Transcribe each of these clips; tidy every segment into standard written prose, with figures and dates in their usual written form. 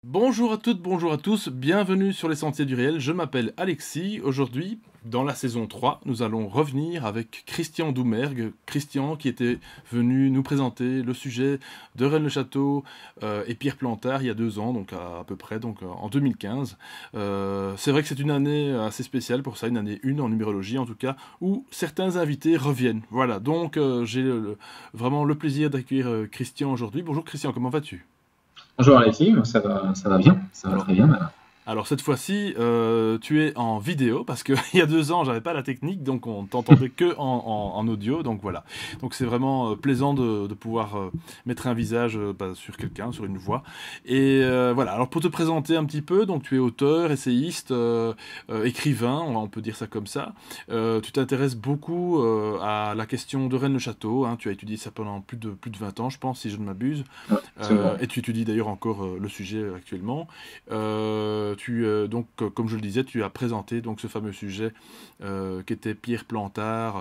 Bonjour à toutes, bonjour à tous, bienvenue sur les Sentiers du Réel, je m'appelle Alexis. Aujourd'hui, dans la saison 3, nous allons revenir avec Christian Doumergue. Christian qui était venu nous présenter le sujet de Rennes-le-Château et Pierre Plantard il y a 2 ans, donc à peu près, donc en 2015. C'est vrai que c'est une année assez spéciale pour ça, une année 1 en numérologie en tout cas, où certains invités reviennent. Voilà, donc j'ai vraiment le plaisir d'accueillir Christian aujourd'hui. Bonjour Christian, comment vas-tu ? Bonjour Alexis, ça va bien, ça va Alors, très bien même. Alors cette fois-ci, tu es en vidéo parce qu'il y a 2 ans, j'avais pas la technique, donc on t'entendait que en audio, donc voilà. Donc c'est vraiment plaisant de pouvoir mettre un visage sur quelqu'un, sur une voix. Et voilà. Alors pour te présenter un petit peu, donc tu es auteur, essayiste, écrivain, on peut dire ça comme ça. Tu t'intéresses beaucoup à la question de Rennes-le-Château. Hein, tu as étudié ça pendant plus de 20 ans, je pense, si je ne m'abuse. Ouais, absolument. Et tu étudies d'ailleurs encore le sujet actuellement. Donc, comme je le disais, tu as présenté donc ce fameux sujet qui était Pierre Plantard.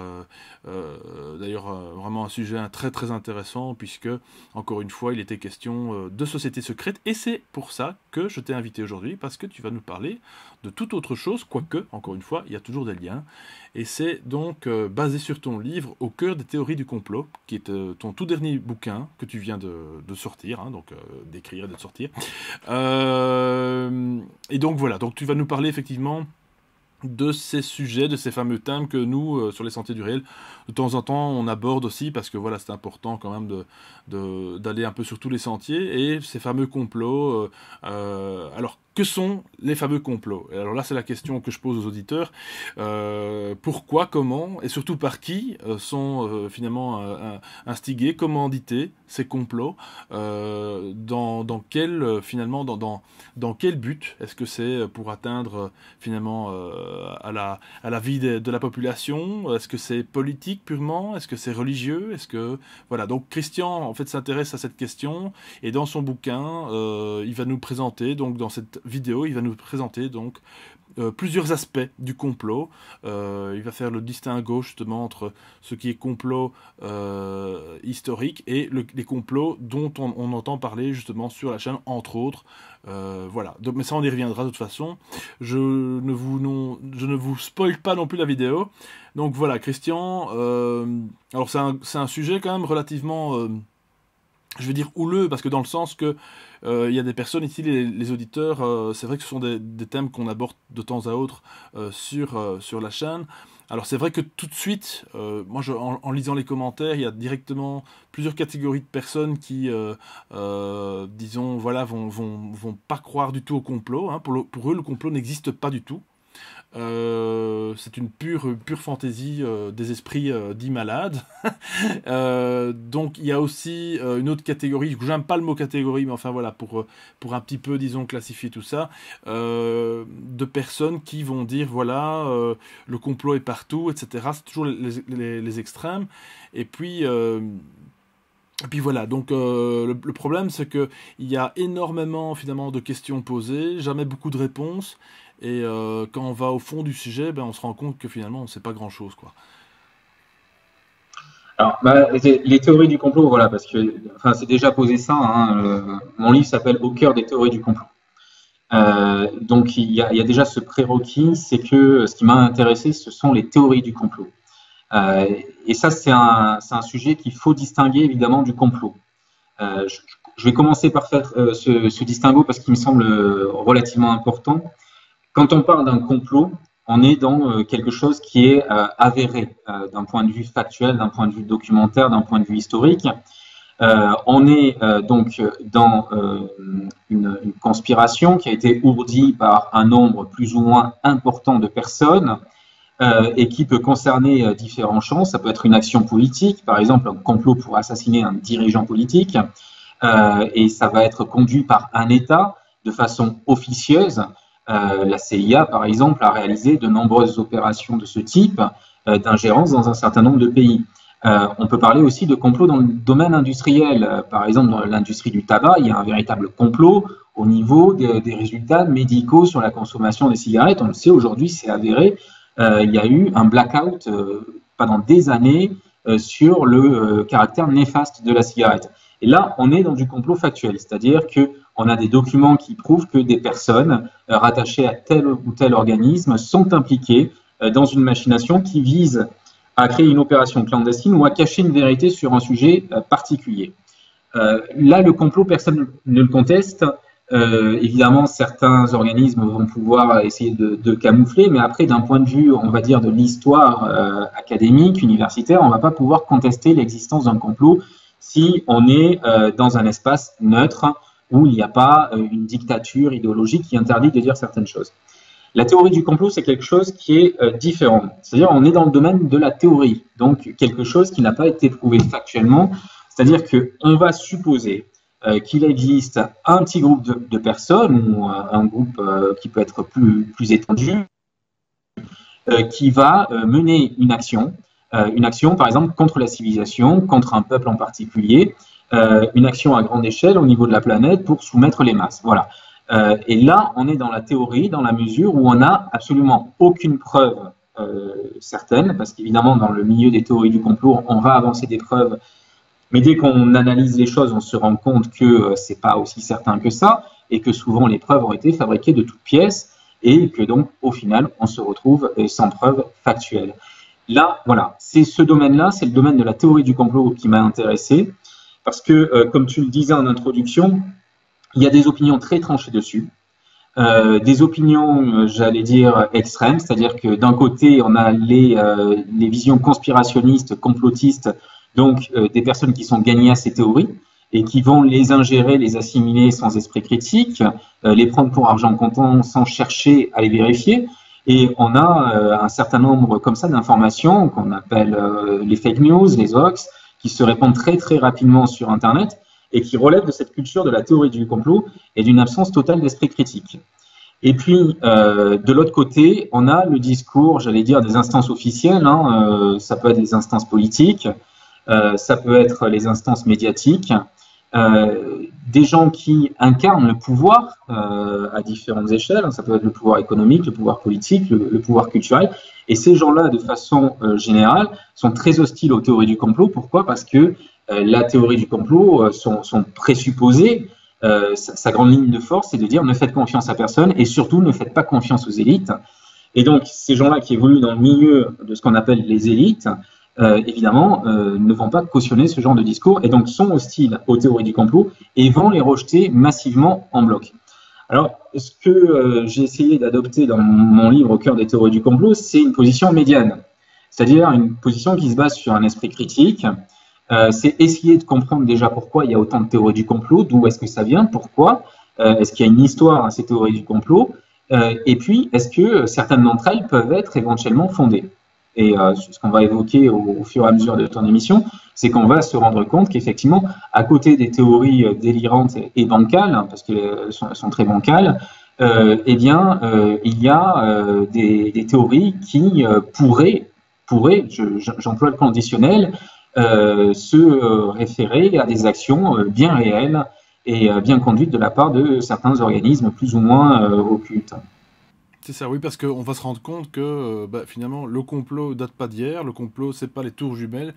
D'ailleurs, vraiment un sujet très très intéressant puisque, encore une fois, il était question de sociétés secrètes. Et c'est pour ça que je t'ai invité aujourd'hui parce que tu vas nous parler de toute autre chose, quoique, encore une fois, il y a toujours des liens. Et c'est donc basé sur ton livre Au cœur des théories du complot, qui est ton tout dernier bouquin que tu viens de sortir, hein, donc d'écrire et de sortir. Et donc voilà, donc tu vas nous parler effectivement de ces sujets, de ces fameux thèmes que nous, sur les Sentiers du Réel, de temps en temps, on aborde aussi, parce que voilà, c'est important quand même d'aller un peu sur tous les sentiers, et ces fameux complots. Alors, que sont les fameux complots? Et alors là, c'est la question que je pose aux auditeurs. Pourquoi, comment, et surtout par qui sont finalement instigés, commandités ces complots? Dans quel, finalement, dans quel but? Est-ce que c'est pour atteindre finalement à la vie de la population? Est-ce que c'est politique purement? Est-ce que c'est religieux? Est-ce que voilà, donc Christian en fait s'intéresse à cette question et dans son bouquin il va nous présenter, donc dans cette vidéo il va nous présenter donc plusieurs aspects du complot. Il va faire le distinguo justement entre ce qui est complot historique et les complots dont on entend parler justement sur la chaîne, entre autres. Voilà. Donc, mais ça, on y reviendra de toute façon. Je ne vous spoil pas non plus la vidéo. Donc voilà, Christian. Alors c'est un sujet quand même relativement je vais dire houleux, parce que dans le sens que il y a des personnes ici, les auditeurs, c'est vrai que ce sont des thèmes qu'on aborde de temps à autre sur la chaîne. Alors c'est vrai que tout de suite, moi en lisant les commentaires, il y a directement plusieurs catégories de personnes qui, disons, voilà, vont pas croire du tout au complot. Hein. Pour eux, le complot n'existe pas du tout. C'est une pure fantaisie des esprits dits malades. Donc il y a aussi une autre catégorie, j'aime pas le mot catégorie, mais enfin voilà, pour un petit peu, disons, classifier tout ça, de personnes qui vont dire, voilà, le complot est partout, etc. C'est toujours les extrêmes. Et puis... voilà, donc le problème c'est que il y a énormément finalement de questions posées, jamais beaucoup de réponses, et quand on va au fond du sujet, on se rend compte que finalement on ne sait pas grand-chose, quoi. Alors, les théories du complot, voilà, parce que, enfin, c'est déjà posé ça. Hein, mon livre s'appelle Au cœur des théories du complot. Donc, il y a déjà ce prérequis, c'est que ce qui m'a intéressé, ce sont les théories du complot. Et ça, c'est un sujet qu'il faut distinguer évidemment du complot. Je vais commencer par faire ce distinguo parce qu'il me semble relativement important. Quand on parle d'un complot, on est dans quelque chose qui est avéré d'un point de vue factuel, d'un point de vue documentaire, d'un point de vue historique. On est donc dans une conspiration qui a été ourdie par un nombre plus ou moins important de personnes et qui peut concerner différents champs. Ça peut être une action politique, par exemple un complot pour assassiner un dirigeant politique, et ça va être conduit par un État de façon officieuse. La CIA, par exemple, a réalisé de nombreuses opérations de ce type d'ingérence dans un certain nombre de pays. On peut parler aussi de complots dans le domaine industriel. Par exemple, dans l'industrie du tabac, il y a un véritable complot au niveau des résultats médicaux sur la consommation des cigarettes. On le sait aujourd'hui, c'est avéré. Il y a eu un blackout pendant des années sur le caractère néfaste de la cigarette. Et là, on est dans du complot factuel, c'est-à-dire qu'on a des documents qui prouvent que des personnes rattachées à tel ou tel organisme sont impliquées dans une machination qui vise à créer une opération clandestine ou à cacher une vérité sur un sujet particulier. Là, le complot, personne ne le conteste. Évidemment, certains organismes vont pouvoir essayer de camoufler, mais après, d'un point de vue, on va dire, de l'histoire académique, universitaire, on ne va pas pouvoir contester l'existence d'un complot si on est dans un espace neutre où il n'y a pas une dictature idéologique qui interdit de dire certaines choses. La théorie du complot, c'est quelque chose qui est différent. C'est-à-dire, on est dans le domaine de la théorie, donc quelque chose qui n'a pas été prouvé factuellement. C'est-à-dire qu'on va supposer qu'il existe un petit groupe de personnes ou un groupe qui peut être plus étendu qui va mener une action par exemple contre la civilisation, contre un peuple en particulier, une action à grande échelle au niveau de la planète pour soumettre les masses. Voilà. Et là, on est dans la théorie, dans la mesure où on n'a absolument aucune preuve certaine, parce qu'évidemment, dans le milieu des théories du complot, on va avancer des preuves, mais dès qu'on analyse les choses, on se rend compte que c'est pas aussi certain que ça, et que souvent les preuves ont été fabriquées de toutes pièces, et que donc, au final, on se retrouve sans preuve factuelle. Là, voilà, c'est ce domaine-là, c'est le domaine de la théorie du complot qui m'a intéressé, parce que, comme tu le disais en introduction, il y a des opinions très tranchées dessus, des opinions, j'allais dire, extrêmes, c'est-à-dire que d'un côté, on a les visions conspirationnistes, complotistes, donc des personnes qui sont gagnées à ces théories et qui vont les ingérer, les assimiler sans esprit critique, les prendre pour argent comptant sans chercher à les vérifier. Et on a un certain nombre comme ça d'informations qu'on appelle les fake news, les hoax, qui se répandent très très rapidement sur Internet et qui relèvent de cette culture de la théorie du complot et d'une absence totale d'esprit critique. Et puis, de l'autre côté, on a le discours, j'allais dire, des instances officielles, hein, ça peut être des instances politiques, ça peut être les instances médiatiques, des gens qui incarnent le pouvoir à différentes échelles, hein, ça peut être le pouvoir économique, le pouvoir politique, le pouvoir culturel, et ces gens-là, de façon générale, sont très hostiles aux théories du complot. Pourquoi? Parce que la théorie du complot, son présupposé, sa grande ligne de force, c'est de dire ne faites confiance à personne et surtout ne faites pas confiance aux élites. Et donc, ces gens-là qui évoluent dans le milieu de ce qu'on appelle les élites, évidemment, ne vont pas cautionner ce genre de discours et donc sont hostiles aux théories du complot et vont les rejeter massivement en bloc. Alors, ce que j'ai essayé d'adopter dans mon livre Au cœur des théories du complot, c'est une position médiane, c'est-à-dire une position qui se base sur un esprit critique. C'est essayer de comprendre déjà pourquoi il y a autant de théories du complot, d'où est-ce que ça vient, pourquoi, est-ce qu'il y a une histoire à ces théories du complot, et puis est-ce que certaines d'entre elles peuvent être éventuellement fondées. Et ce qu'on va évoquer au fur et à mesure de ton émission, c'est qu'on va se rendre compte qu'effectivement, à côté des théories délirantes et bancales, hein, parce qu'elles sont très bancales, eh bien, il y a des théories qui pourraient, j'emploie le conditionnel, se référer à des actions bien réelles et bien conduites de la part de certains organismes plus ou moins occultes. C'est ça, oui, parce qu'on va se rendre compte que finalement le complot date pas d'hier, le complot c'est pas les tours jumelles,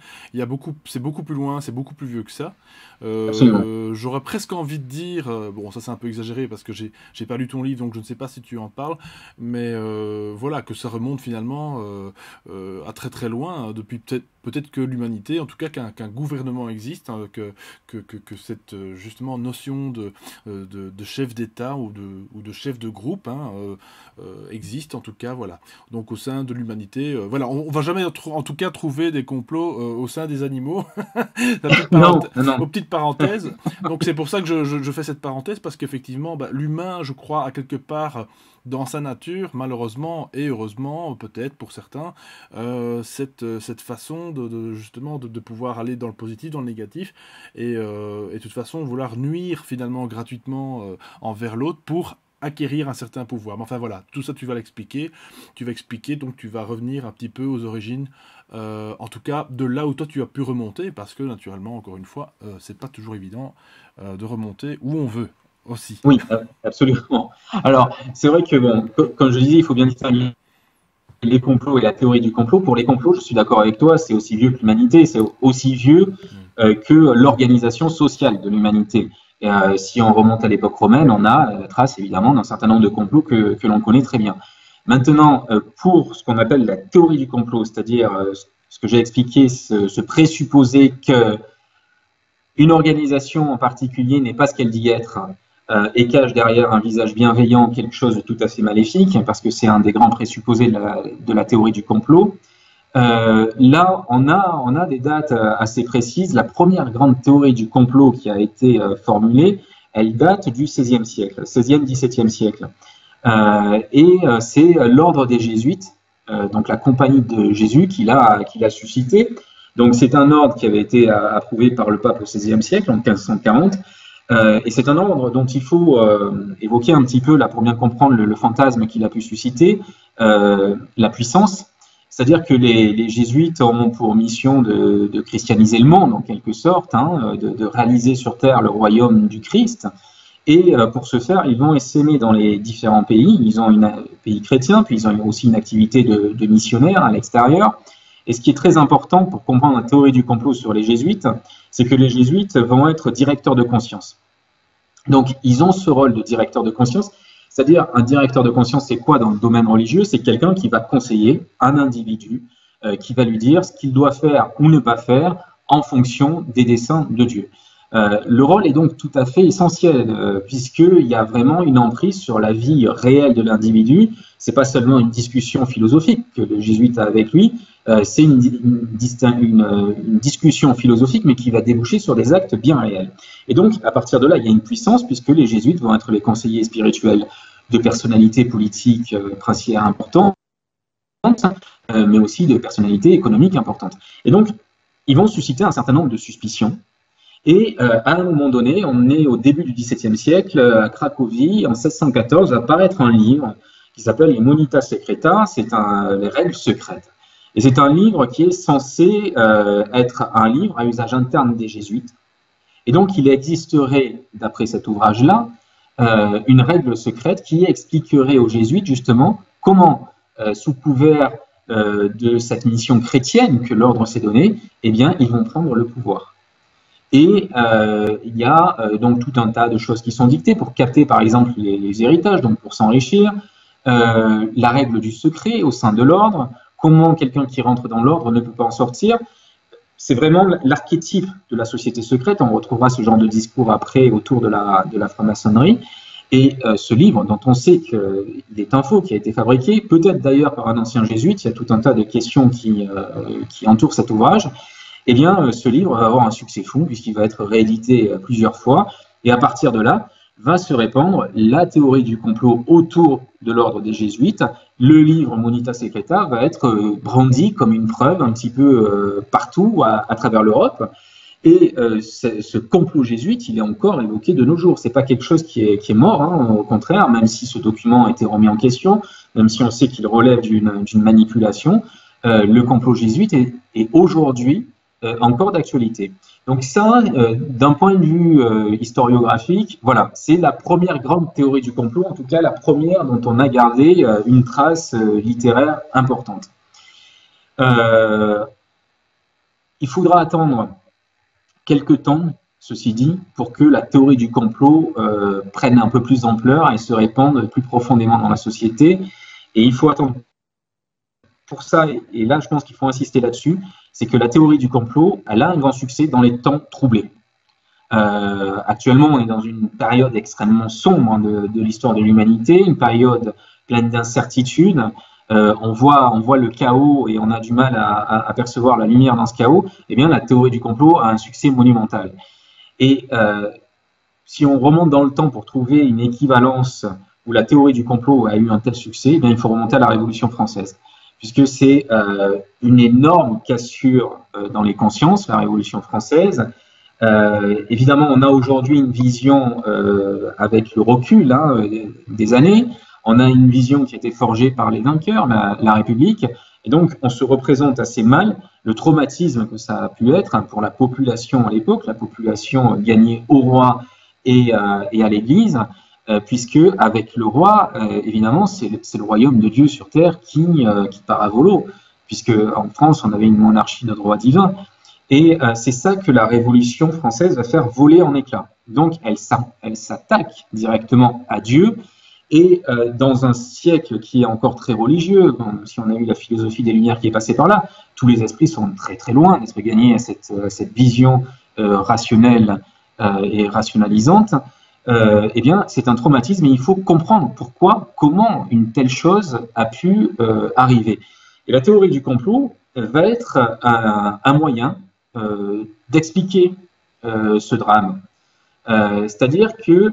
c'est beaucoup plus loin, c'est beaucoup plus vieux que ça. J'aurais presque envie de dire, bon ça c'est un peu exagéré parce que j'ai pas lu ton livre donc je ne sais pas si tu en parles, mais voilà, que ça remonte finalement à très très loin, depuis peut-être que l'humanité, en tout cas qu'un gouvernement existe, hein, que cette justement notion de chef d'État ou de chef de groupe hein, existe en tout cas, voilà. Donc au sein de l'humanité, voilà, on va jamais en tout cas trouver des complots au sein des animaux. Non. Aux petites parenthèses. Donc c'est pour ça que je fais cette parenthèse parce qu'effectivement, l'humain, je crois, a quelque part dans sa nature, malheureusement et heureusement, peut-être pour certains, cette façon justement de pouvoir aller dans le positif, dans le négatif, et de toute façon vouloir nuire finalement gratuitement envers l'autre pour acquérir un certain pouvoir. Mais enfin voilà, tout ça tu vas l'expliquer, donc tu vas revenir un petit peu aux origines, en tout cas de là où toi tu as pu remonter, parce que naturellement, encore une fois, c'est pas toujours évident de remonter où on veut aussi. Oui, absolument. Alors, c'est vrai que, bon, comme je disais, il faut bien distinguer les complots et la théorie du complot. Pour les complots, je suis d'accord avec toi, c'est aussi vieux que l'humanité, c'est aussi vieux que l'organisation sociale de l'humanité. Si on remonte à l'époque romaine, on a la trace évidemment d'un certain nombre de complots que l'on connaît très bien. Maintenant, pour ce qu'on appelle la théorie du complot, c'est-à-dire ce que j'ai expliqué, ce présupposer qu'une organisation en particulier n'est pas ce qu'elle dit être, et cache derrière un visage bienveillant quelque chose de tout à fait maléfique, parce que c'est un des grands présupposés de la théorie du complot. Là, on a des dates assez précises. La première grande théorie du complot qui a été formulée, elle date du XVIe siècle, XVIe, XVIIe siècle. C'est l'ordre des Jésuites, donc la compagnie de Jésus qui l'a suscité. Donc c'est un ordre qui avait été approuvé par le pape au XVIe siècle, en 1540. Et c'est un ordre dont il faut évoquer un petit peu, là, pour bien comprendre le fantasme qu'il a pu susciter, la puissance. C'est-à-dire que les jésuites ont pour mission de christianiser le monde, en quelque sorte, de réaliser sur terre le royaume du Christ. Et pour ce faire, ils vont essaimer dans les différents pays. Ils ont un pays chrétien, puis ils ont aussi une activité de missionnaires à l'extérieur. Et ce qui est très important pour comprendre la théorie du complot sur les jésuites, c'est que les jésuites vont être directeurs de conscience. Donc, ils ont ce rôle de directeur de conscience, c'est-à-dire un directeur de conscience, c'est quoi dans le domaine religieux? C'est quelqu'un qui va conseiller un individu, qui va lui dire ce qu'il doit faire ou ne pas faire en fonction des desseins de Dieu. Le rôle est donc tout à fait essentiel, puisqu'il y a vraiment une emprise sur la vie réelle de l'individu. C'est pas seulement une discussion philosophique que le jésuite a avec lui, c'est une discussion philosophique, mais qui va déboucher sur des actes bien réels. Et donc, à partir de là, il y a une puissance, puisque les jésuites vont être les conseillers spirituels de personnalités politiques princières importantes, mais aussi de personnalités économiques importantes. Et donc, ils vont susciter un certain nombre de suspicions. Et à un moment donné, on est au début du XVIIe siècle, à Cracovie, en 1614, va paraître un livre qui s'appelle les Monitas Secreta, c'est les règles secrètes. Et c'est un livre qui est censé être un livre à usage interne des jésuites. Et donc, il existerait, d'après cet ouvrage-là, une règle secrète qui expliquerait aux jésuites, justement, comment, sous couvert de cette mission chrétienne que l'ordre s'est donnée, eh bien, ils vont prendre le pouvoir. Et il y a donc tout un tas de choses qui sont dictées pour capter, par exemple, les héritages, donc pour s'enrichir, la règle du secret au sein de l'ordre, comment quelqu'un qui rentre dans l'ordre ne peut pas en sortir. C'est vraiment l'archétype de la société secrète. On retrouvera ce genre de discours après autour de la franc-maçonnerie. Et ce livre, dont on sait qu'il est un faux, qui a été fabriqué, peut-être d'ailleurs par un ancien jésuite, il y a tout un tas de questions qui entourent cet ouvrage, eh bien, ce livre va avoir un succès fou, puisqu'il va être réédité plusieurs fois. Et à partir de là, va se répandre la théorie du complot autour de l'ordre des jésuites. Le livre Monitas Secreta va être brandi comme une preuve un petit peu partout à travers l'Europe. Et ce complot jésuite, il est encore évoqué de nos jours. C'est pas quelque chose qui est mort, au contraire, même si ce document a été remis en question, même si on sait qu'il relève d'une manipulation, le complot jésuite est aujourd'hui encore d'actualité. Donc ça, d'un point de vue historiographique, voilà, c'est la première grande théorie du complot, en tout cas la première dont on a gardé une trace littéraire importante. Il faudra attendre quelques temps, ceci dit, pour que la théorie du complot prenne un peu plus d'ampleur et se répande plus profondément dans la société. Et il faut attendre pour ça, et là je pense qu'il faut insister là-dessus, c'est que la théorie du complot, elle a un grand succès dans les temps troublés. Actuellement, on est dans une période extrêmement sombre de l'histoire de l'humanité, une période pleine d'incertitudes. On voit le chaos et on a du mal à percevoir la lumière dans ce chaos. Eh bien, la théorie du complot a un succès monumental. Et si on remonte dans le temps pour trouver une équivalence où la théorie du complot a eu un tel succès, eh bien, il faut remonter à la Révolution française, puisque c'est une énorme cassure dans les consciences, la Révolution française. Évidemment, on a aujourd'hui une vision avec le recul des années. On a une vision qui a été forgée par les vainqueurs, la République, et donc on se représente assez mal le traumatisme que ça a pu être pour la population à l'époque, la population gagnée au roi et à l'Église, puisque avec le roi, évidemment, c'est le royaume de Dieu sur terre qui part à volo, puisque en France, on avait une monarchie de droit divin. Et c'est ça que la Révolution française va faire voler en éclats. Donc, elle s'attaque directement à Dieu. Et dans un siècle qui est encore très religieux, bon, si on a eu la philosophie des Lumières qui est passée par là, tous les esprits sont très très loin d'être gagnés à cette vision rationnelle et rationalisante. Eh bien, c'est un traumatisme et il faut comprendre pourquoi, comment une telle chose a pu arriver. Et la théorie du complot va être un moyen d'expliquer ce drame. C'est-à-dire que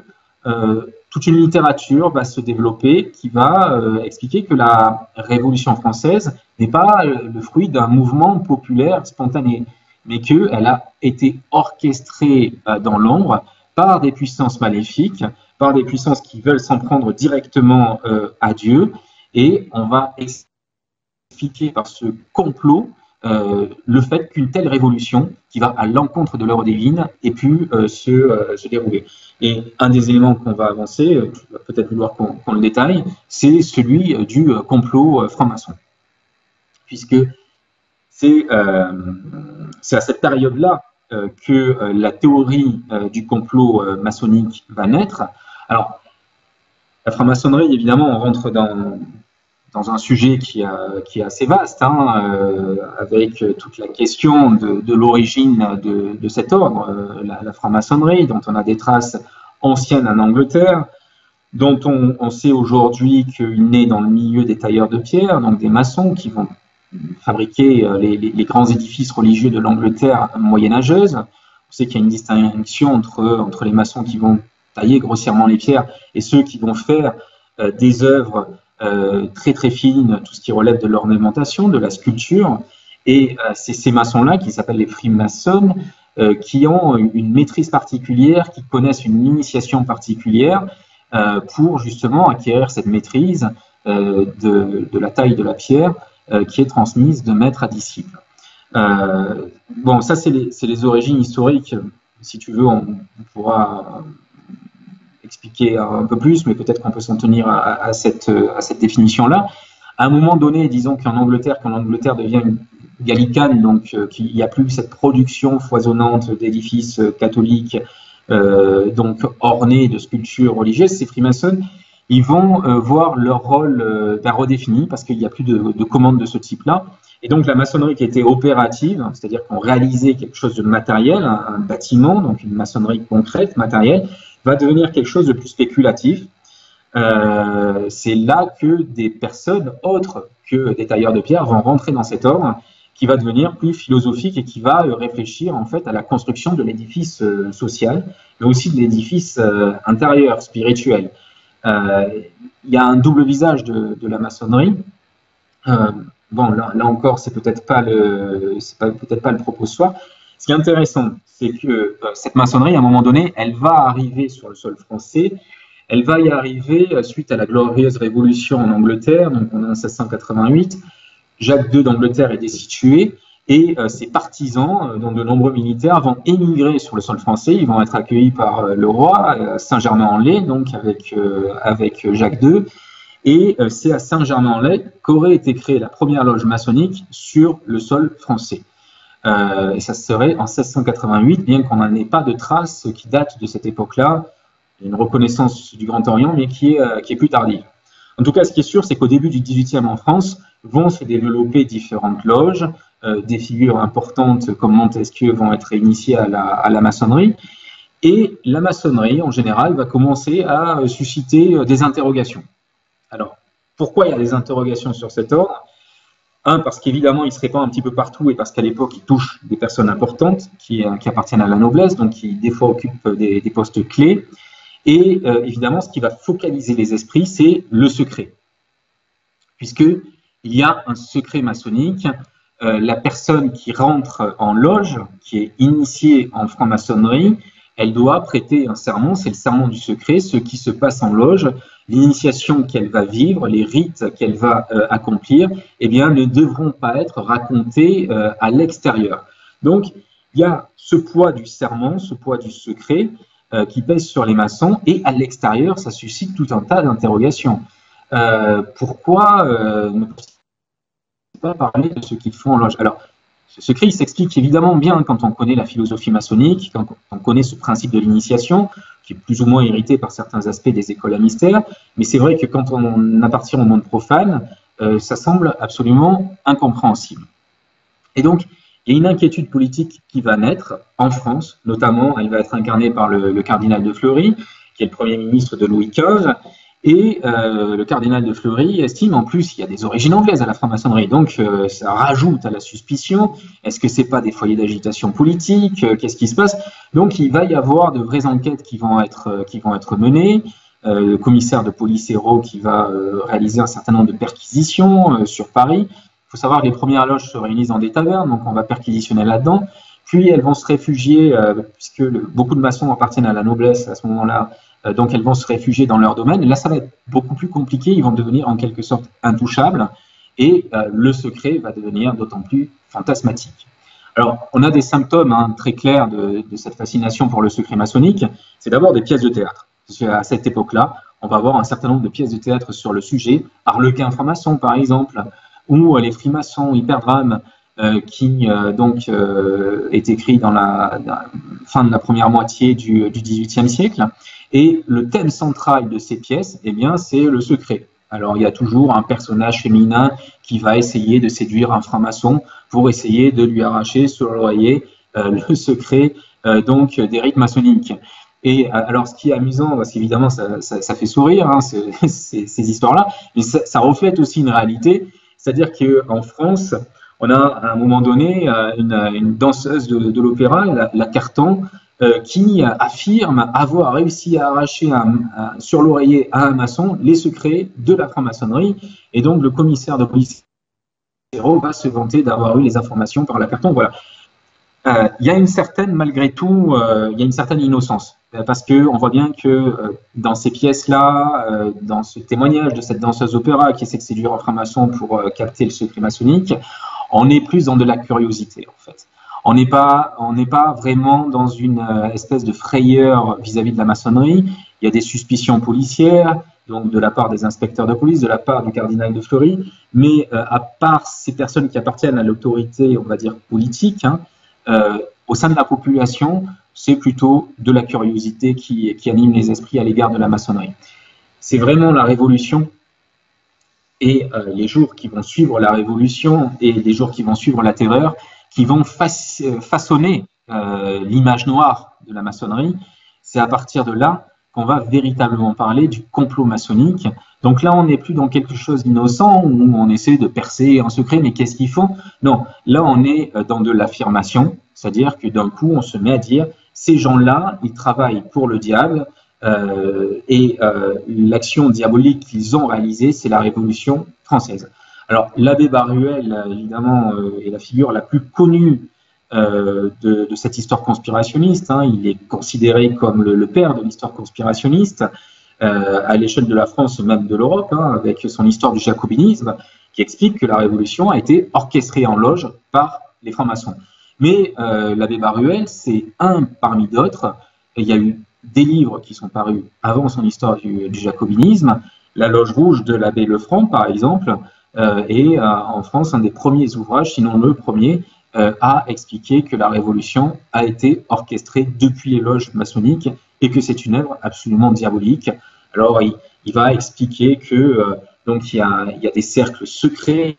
toute une littérature va se développer qui va expliquer que la Révolution française n'est pas le fruit d'un mouvement populaire spontané, mais qu'elle a été orchestrée dans l'ombre par des puissances maléfiques, par des puissances qui veulent s'en prendre directement à Dieu, et on va expliquer par ce complot le fait qu'une telle révolution, qui va à l'encontre de l'ordre divine, ait pu se dérouler. Et un des éléments qu'on va avancer, peut-être vouloir qu'on le détaille, c'est celui du complot franc-maçon. Puisque c'est à cette période-là que la théorie du complot maçonnique va naître. Alors, la franc-maçonnerie, évidemment, on rentre dans un sujet qui est assez vaste, avec toute la question de l'origine de cet ordre, la franc-maçonnerie, dont on a des traces anciennes en Angleterre, dont on sait aujourd'hui qu'il naît dans le milieu des tailleurs de pierre, donc des maçons qui vont fabriquer les grands édifices religieux de l'Angleterre moyenâgeuse. On sait qu'il y a une distinction entre les maçons qui vont tailler grossièrement les pierres et ceux qui vont faire des œuvres très très fines, tout ce qui relève de l'ornementation, de la sculpture. Et c'est ces maçons-là, qui s'appellent les freemasons, qui ont une maîtrise particulière, qui connaissent une initiation particulière pour justement acquérir cette maîtrise de la taille de la pierre qui est transmise de maître à disciple. Bon, ça c'est les origines historiques. Si tu veux, on pourra expliquer un peu plus, mais peut-être qu'on peut s'en tenir à cette définition-là. À un moment donné, disons quand l'Angleterre devient une gallicane, donc qu'il n'y a plus cette production foisonnante d'édifices catholiques, donc ornés de sculptures religieuses, ces freemasons, ils vont voir leur rôle redéfini parce qu'il n'y a plus de commandes de ce type-là. Et donc la maçonnerie qui était opérative, c'est-à-dire qu'on réalisait quelque chose de matériel, un bâtiment, donc une maçonnerie concrète, matérielle, va devenir quelque chose de plus spéculatif. C'est là que des personnes autres que des tailleurs de pierre vont rentrer dans cet ordre qui va devenir plus philosophique et qui va réfléchir en fait à la construction de l'édifice social, mais aussi de l'édifice intérieur, spirituel. Il y a un double visage de la maçonnerie. Bon, là encore, c'est peut-être pas le propos ce soir. Ce qui est intéressant, c'est que cette maçonnerie, à un moment donné, elle va arriver sur le sol français. Elle va y arriver suite à la glorieuse révolution en Angleterre, donc en 1688. Jacques II d'Angleterre est destitué et ses partisans, dont de nombreux militaires, vont émigrer sur le sol français. Ils vont être accueillis par le roi Saint-Germain-en-Laye, donc avec Jacques II. Et c'est à Saint-Germain-en-Laye qu'aurait été créée la première loge maçonnique sur le sol français. Et ça serait en 1688, bien qu'on n'en ait pas de traces qui datent de cette époque-là. Il y a une reconnaissance du Grand Orient, mais qui est plus tardive. En tout cas, ce qui est sûr, c'est qu'au début du XVIIIe en France, vont se développer différentes loges, des figures importantes comme Montesquieu vont être initiées à la maçonnerie, et la maçonnerie, en général, va commencer à susciter des interrogations. Alors, pourquoi il y a des interrogations sur cet ordre? Un, parce qu'évidemment, il se répand un petit peu partout et parce qu'à l'époque, il touche des personnes importantes qui appartiennent à la noblesse, donc qui des fois occupent des postes clés. Et évidemment, ce qui va focaliser les esprits, c'est le secret. Puisqu'il y a un secret maçonnique, la personne qui rentre en loge, qui est initiée en franc-maçonnerie, elle doit prêter un serment, c'est le serment du secret, ce qui se passe en loge, l'initiation qu'elle va vivre, les rites qu'elle va accomplir, eh bien, ne devront pas être racontés à l'extérieur. Donc, il y a ce poids du serment, ce poids du secret, qui pèsent sur les maçons, et à l'extérieur, ça suscite tout un tas d'interrogations. Pourquoi ne pas parler de ce qu'ils font en loge? Alors, ce secret, il s'explique évidemment bien quand on connaît la philosophie maçonnique, quand on connaît ce principe de l'initiation, qui est plus ou moins hérité par certains aspects des écoles à mystère, mais c'est vrai que quand on appartient au monde profane, ça semble absolument incompréhensible. Et donc, il y a une inquiétude politique qui va naître en France, notamment, elle va être incarnée par le cardinal de Fleury, qui est le Premier ministre de Louis XV, et le cardinal de Fleury estime en plus qu'il y a des origines anglaises à la franc-maçonnerie, donc ça rajoute à la suspicion. Est-ce que c'est pas des foyers d'agitation politique? Qu'est-ce qui se passe? Donc il va y avoir de vraies enquêtes qui vont être menées. Le commissaire de police Hérault qui va réaliser un certain nombre de perquisitions sur Paris. Il faut savoir que les premières loges se réunissent dans des tavernes, donc on va perquisitionner là-dedans. Puis elles vont se réfugier, puisque beaucoup de maçons appartiennent à la noblesse à ce moment-là, donc elles vont se réfugier dans leur domaine. Et là, ça va être beaucoup plus compliqué, ils vont devenir en quelque sorte intouchables, et le secret va devenir d'autant plus fantasmatique. Alors, on a des symptômes très clairs de cette fascination pour le secret maçonnique, c'est d'abord des pièces de théâtre. Parce qu'à cette époque-là, on va avoir un certain nombre de pièces de théâtre sur le sujet, Harlequin franc-maçon par exemple, ou les frimaçons hyperdrames, qui est écrit dans la fin de la première moitié du XVIIIe siècle. Et le thème central de ces pièces, eh bien, c'est le secret. Alors, il y a toujours un personnage féminin qui va essayer de séduire un franc-maçon pour essayer de lui arracher sur l'oreiller le secret des rites maçonniques. Et alors, ce qui est amusant, parce qu'évidemment, ça fait sourire, ces histoires-là, mais ça reflète aussi une réalité, c'est-à-dire qu'en France, on a à un moment donné une danseuse de l'opéra, la Carton, qui affirme avoir réussi à arracher sur l'oreiller à un maçon les secrets de la franc-maçonnerie. Et donc, le commissaire de police va se vanter d'avoir eu les informations par la Carton. Voilà. Il y a une certaine, malgré tout, il y a une certaine innocence. Parce qu'on voit bien que dans ces pièces-là, dans ce témoignage de cette danseuse d'opéra qui essaie de séduire un franc-maçon pour capter le secret maçonnique, on est plus dans de la curiosité, en fait. On n'est pas vraiment dans une espèce de frayeur vis-à-vis de la maçonnerie. Il y a des suspicions policières, donc de la part des inspecteurs de police, de la part du cardinal de Fleury, mais à part ces personnes qui appartiennent à l'autorité, on va dire, politique, au sein de la population, c'est plutôt de la curiosité qui anime les esprits à l'égard de la maçonnerie. C'est vraiment la Révolution et les jours qui vont suivre la Révolution et les jours qui vont suivre la Terreur qui vont façonner l'image noire de la maçonnerie. C'est à partir de là qu'on va véritablement parler du complot maçonnique. Donc là, on n'est plus dans quelque chose d'innocent où on essaie de percer en secret, mais qu'est-ce qu'ils font? Non, là, on est dans de l'affirmation, c'est-à-dire que d'un coup, on se met à dire ces gens-là, ils travaillent pour le diable et l'action diabolique qu'ils ont réalisée, c'est la Révolution française. Alors, l'abbé Baruel, évidemment, est la figure la plus connue de cette histoire conspirationniste. Il est considéré comme le père de l'histoire conspirationniste à l'échelle de la France, même de l'Europe, avec son histoire du jacobinisme, qui explique que la Révolution a été orchestrée en loge par les francs-maçons. Mais l'abbé Baruel, c'est un parmi d'autres. Il y a eu des livres qui sont parus avant son histoire du jacobinisme. La Loge Rouge de l'abbé Lefranc, par exemple, est en France un des premiers ouvrages, sinon le premier, à expliquer que la Révolution a été orchestrée depuis les loges maçonniques et que c'est une œuvre absolument diabolique. Alors, il va expliquer que donc il y a des cercles secrets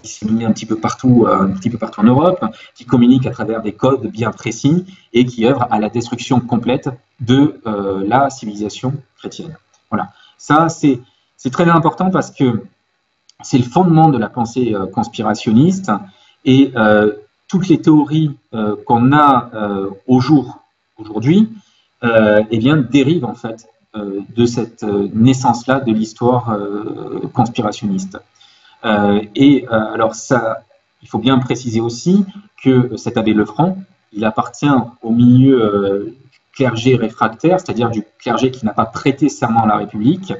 disséminés un petit peu partout en Europe, qui communiquent à travers des codes bien précis et qui œuvrent à la destruction complète de la civilisation chrétienne. Voilà. Ça, c'est très important parce que c'est le fondement de la pensée conspirationniste et toutes les théories qu'on a aujourd'hui eh bien, dérivent en fait de cette naissance-là de l'histoire conspirationniste. Alors ça, il faut bien préciser aussi que cet abbé Lefranc, il appartient au milieu clergé réfractaire, c'est-à-dire du clergé qui n'a pas prêté serment à la République.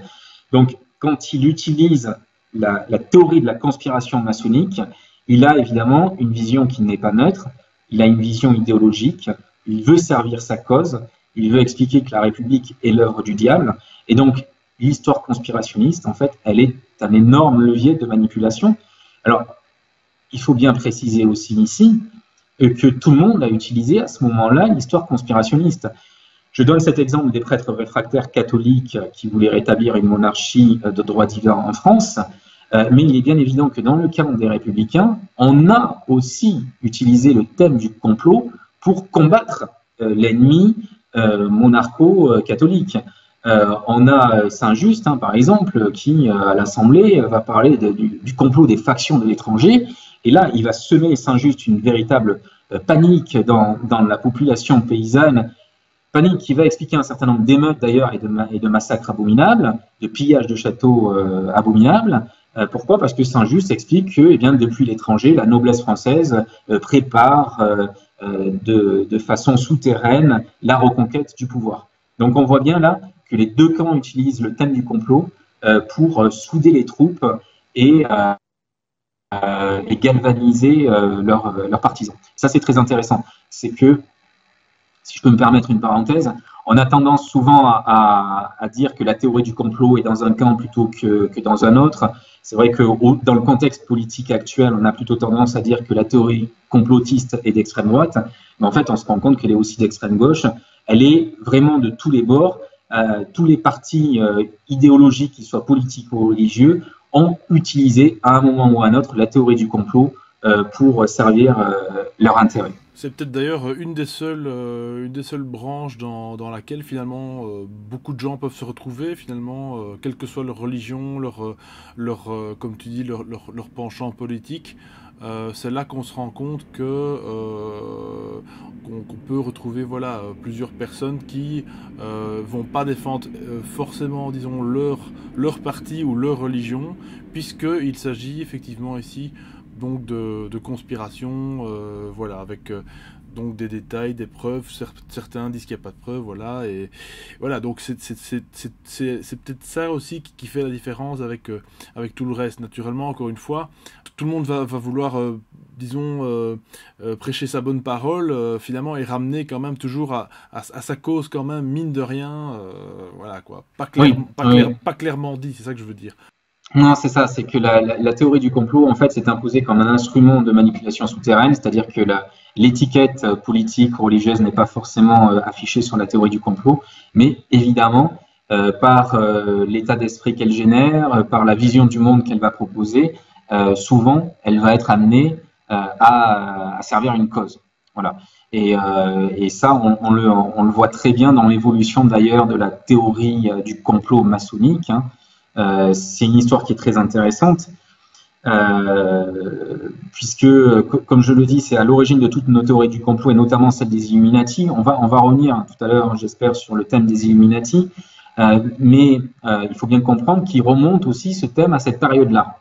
Donc, quand il utilise la théorie de la conspiration maçonnique, il a évidemment une vision qui n'est pas neutre, il a une vision idéologique, il veut servir sa cause, il veut expliquer que la République est l'œuvre du diable. Et donc, l'histoire conspirationniste, en fait, elle est un énorme levier de manipulation. Alors, il faut bien préciser aussi ici que tout le monde a utilisé à ce moment-là l'histoire conspirationniste. Je donne cet exemple des prêtres réfractaires catholiques qui voulaient rétablir une monarchie de droit divin en France, mais il est bien évident que dans le cas des républicains, on a aussi utilisé le thème du complot pour combattre l'ennemi monarcho-catholique. On a Saint-Just, par exemple, qui, à l'Assemblée, va parler du complot des factions de l'étranger. Et là, il va semer Saint-Just une véritable panique dans la population paysanne, panique qui va expliquer un certain nombre d'émeutes d'ailleurs et de massacres abominables, de pillages de châteaux abominables. Pourquoi? Parce que Saint-Just explique que, depuis l'étranger, la noblesse française prépare de façon souterraine la reconquête du pouvoir. Donc on voit bien là que les deux camps utilisent le thème du complot pour souder les troupes et galvaniser leurs partisans. Ça, c'est très intéressant. C'est que, si je peux me permettre une parenthèse, on a tendance souvent à dire que la théorie du complot est dans un camp plutôt que dans un autre. C'est vrai que dans le contexte politique actuel, on a plutôt tendance à dire que la théorie complotiste est d'extrême droite, mais en fait, on se rend compte qu'elle est aussi d'extrême gauche. Elle est vraiment de tous les bords. Tous les partis idéologiques, qu'ils soient politiques ou religieux, ont utilisé à un moment ou à un autre la théorie du complot pour servir leur intérêt. C'est peut-être d'ailleurs une des seules branches dans laquelle finalement beaucoup de gens peuvent se retrouver, finalement, quelle que soit leur religion, comme tu dis, leur penchant politique. C'est là qu'on se rend compte qu'on peut retrouver plusieurs personnes qui vont pas défendre forcément, disons, leur parti ou leur religion, puisqu'il s'agit effectivement ici donc de conspiration, avec donc des détails, des preuves. Certains disent qu'il n'y a pas de preuves, et voilà. Donc c'est peut-être ça aussi qui fait la différence avec tout le reste. Naturellement, encore une fois, tout le monde va vouloir, prêcher sa bonne parole, finalement, et ramener quand même toujours à sa cause, quand même, mine de rien, pas clairement dit, c'est ça que je veux dire. Non, c'est ça, c'est que la théorie du complot, en fait, s'est imposée comme un instrument de manipulation souterraine, c'est-à-dire que l'étiquette politique, religieuse n'est pas forcément affichée sur la théorie du complot, mais évidemment, par l'état d'esprit qu'elle génère, par la vision du monde qu'elle va proposer, souvent, elle va être amenée à servir une cause. Voilà. Et ça, on le voit très bien dans l'évolution d'ailleurs de la théorie du complot maçonnique. C'est une histoire qui est très intéressante, puisque, comme je le dis, c'est à l'origine de toutes nos théories du complot, et notamment celle des Illuminati. On va revenir tout à l'heure, j'espère, sur le thème des Illuminati, mais il faut bien comprendre qu'il remonte aussi ce thème à cette période-là,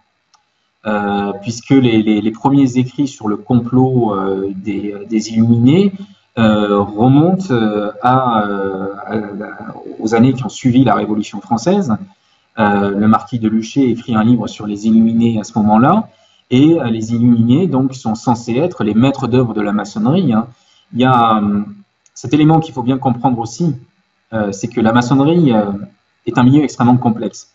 puisque les premiers écrits sur le complot des Illuminés remontent aux années qui ont suivi la Révolution française. Le marquis de Luchet écrit un livre sur les Illuminés à ce moment-là, et les Illuminés donc sont censés être les maîtres d'œuvre de la maçonnerie. Il y a cet élément qu'il faut bien comprendre aussi, c'est que la maçonnerie est un milieu extrêmement complexe.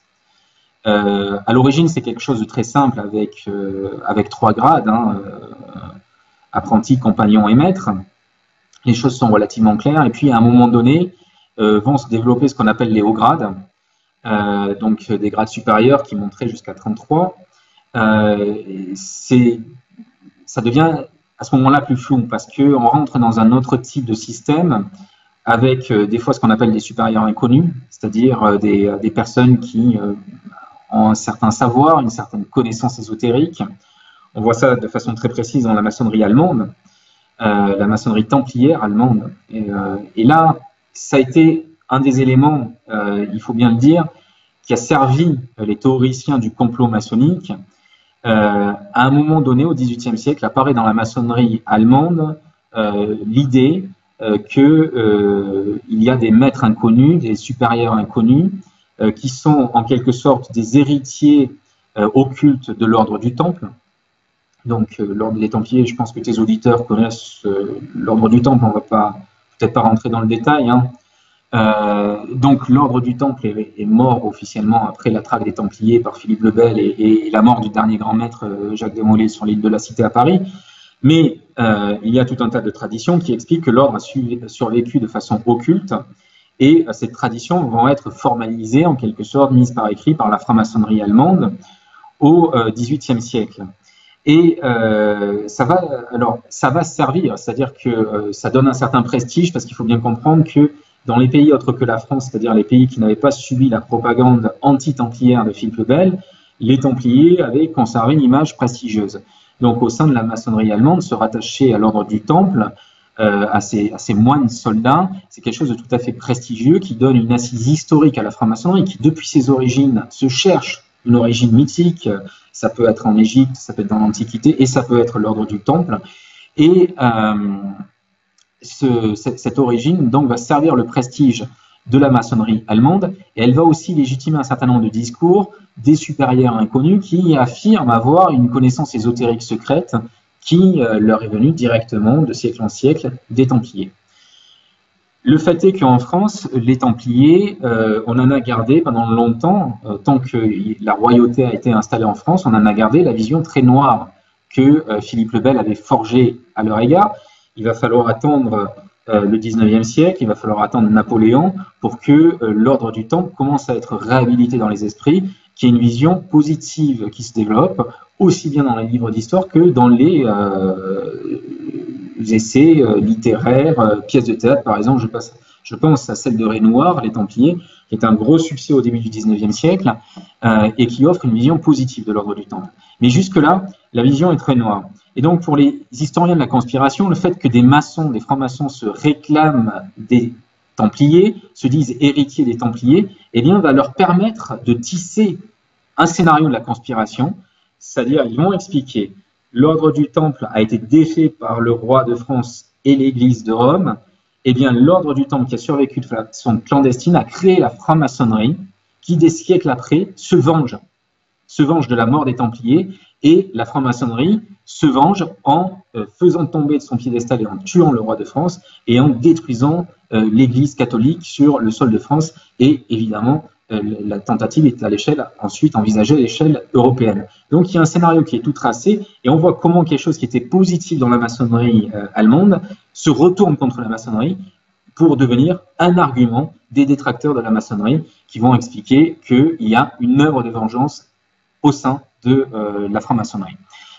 À l'origine, c'est quelque chose de très simple avec 3 grades, apprenti, compagnon et maître. Les choses sont relativement claires, et puis à un moment donné, vont se développer ce qu'on appelle les hauts grades. Donc des grades supérieurs qui montraient jusqu'à 33, ça devient à ce moment-là plus flou, parce qu'on rentre dans un autre type de système avec des fois ce qu'on appelle des supérieurs inconnus, c'est-à-dire des personnes qui ont un certain savoir, une certaine connaissance ésotérique. On voit ça de façon très précise dans la maçonnerie allemande, la maçonnerie templière allemande. Et là, ça a été un des éléments, il faut bien le dire, qui a servi les théoriciens du complot maçonnique. À un moment donné, au XVIIIe siècle, apparaît dans la maçonnerie allemande l'idée qu'il y a des maîtres inconnus, des supérieurs inconnus, qui sont en quelque sorte des héritiers occultes de l'ordre du Temple. Donc, l'ordre des Templiers, je pense que tes auditeurs connaissent l'ordre du Temple, on ne va peut-être pas rentrer dans le détail, Donc l'ordre du Temple est mort officiellement après la traque des Templiers par Philippe le Bel et la mort du dernier grand maître Jacques de Molay sur l'île de la Cité à Paris. Mais il y a tout un tas de traditions qui expliquent que l'ordre a survécu de façon occulte et ces traditions vont être formalisées, en quelque sorte, mises par écrit par la franc-maçonnerie allemande au XVIIIe siècle. Et ça va servir, c'est-à-dire que ça donne un certain prestige, parce qu'il faut bien comprendre que dans les pays autres que la France, c'est-à-dire les pays qui n'avaient pas subi la propagande anti-templière de Philippe le Bel, les Templiers avaient conservé une image prestigieuse. Donc au sein de la maçonnerie allemande, se rattacher à l'ordre du Temple, à ces moines soldats, c'est quelque chose de tout à fait prestigieux qui donne une assise historique à la franc-maçonnerie qui, depuis ses origines, se cherche une origine mythique. Ça peut être en Égypte, ça peut être dans l'Antiquité, et ça peut être l'ordre du Temple. Et cette origine donc va servir le prestige de la maçonnerie allemande, et elle va aussi légitimer un certain nombre de discours des supérieurs inconnus qui affirment avoir une connaissance ésotérique secrète qui leur est venue directement de siècle en siècle des Templiers. Le fait est qu'en France, les Templiers, on en a gardé pendant longtemps, tant que la royauté a été installée en France, on en a gardé la vision très noire que Philippe le Bel avait forgée à leur égard. Il va falloir attendre le 19e siècle, il va falloir attendre Napoléon pour que l'ordre du Temple commence à être réhabilité dans les esprits, qu'il y ait une vision positive qui se développe, aussi bien dans les livres d'histoire que dans les essais littéraires, pièces de théâtre, par exemple. Je pense à celle de Renoir, Les Templiers, qui est un gros succès au début du 19e siècle et qui offre une vision positive de l'ordre du Temple. Mais jusque-là, la vision est très noire. Et donc, pour les historiens de la conspiration, le fait que des maçons, des francs-maçons se réclament des Templiers, se disent héritiers des Templiers, eh bien, va leur permettre de tisser un scénario de la conspiration, c'est-à-dire ils vont expliquer l'ordre du Temple a été défait par le roi de France et l'Église de Rome, eh bien, l'ordre du Temple qui a survécu de façon clandestine a créé la franc-maçonnerie qui, des siècles après, se venge de la mort des Templiers, et la franc-maçonnerie se venge en faisant tomber de son piédestal et en tuant le roi de France et en détruisant l'Église catholique sur le sol de France. Et évidemment, la tentative est à l'échelle, ensuite envisagée à l'échelle européenne. Donc il y a un scénario qui est tout tracé et on voit comment quelque chose qui était positif dans la maçonnerie allemande se retourne contre la maçonnerie pour devenir un argument des détracteurs de la maçonnerie qui vont expliquer qu'il y a une œuvre de vengeance au sein de la franc-maçonnerie.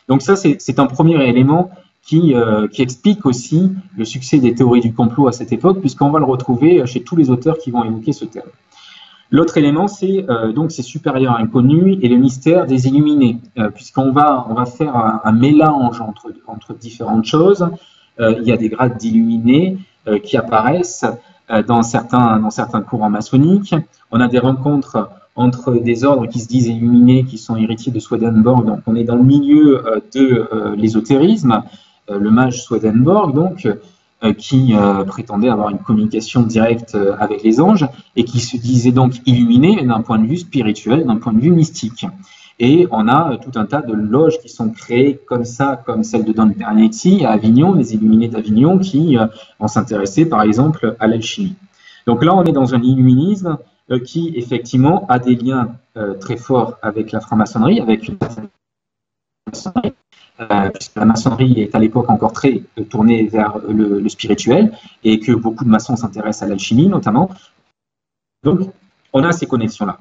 Donc ça, c'est un premier élément qui explique aussi le succès des théories du complot à cette époque, puisqu'on va le retrouver chez tous les auteurs qui vont évoquer ce terme. L'autre élément, c'est donc ces supérieurs inconnus et le mystère des illuminés, puisqu'on va faire un mélange entre différentes choses. Il y a des grades d'illuminés qui apparaissent dans certains courants maçonniques. On a des rencontres entre des ordres qui se disent illuminés, qui sont héritiers de Swedenborg. Donc, on est dans le milieu de l'ésotérisme, le mage Swedenborg, donc, qui prétendait avoir une communication directe avec les anges et qui se disait donc illuminé d'un point de vue spirituel, d'un point de vue mystique. Et on a tout un tas de loges qui sont créées comme ça, comme celle de Don Pernetti à Avignon, les illuminés d'Avignon, qui vont s'intéresser par exemple à l'alchimie. Donc là, on est dans un illuminisme qui effectivement a des liens très forts avec la franc-maçonnerie, avec la maçonnerie, puisque la maçonnerie est à l'époque encore très tournée vers le spirituel et que beaucoup de maçons s'intéressent à l'alchimie notamment. Donc, on a ces connexions-là.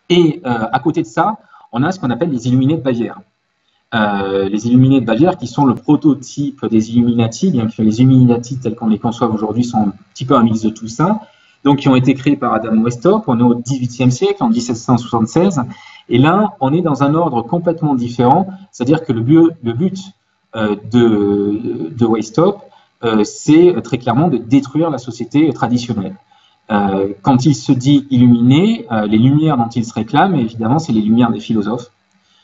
Et à côté de ça, on a ce qu'on appelle les Illuminés de Bavière. Les Illuminés de Bavière qui sont le prototype des Illuminati, bien que les Illuminati tels qu'on les conçoit aujourd'hui sont un petit peu un mix de tout ça, donc qui ont été créés par Adam Weishaupt. On est au XVIIIe siècle, en 1776, et là, on est dans un ordre complètement différent, c'est-à-dire que le but de Weishaupt, c'est très clairement de détruire la société traditionnelle. Quand il se dit illuminé, les lumières dont il se réclame, évidemment, c'est les lumières des philosophes.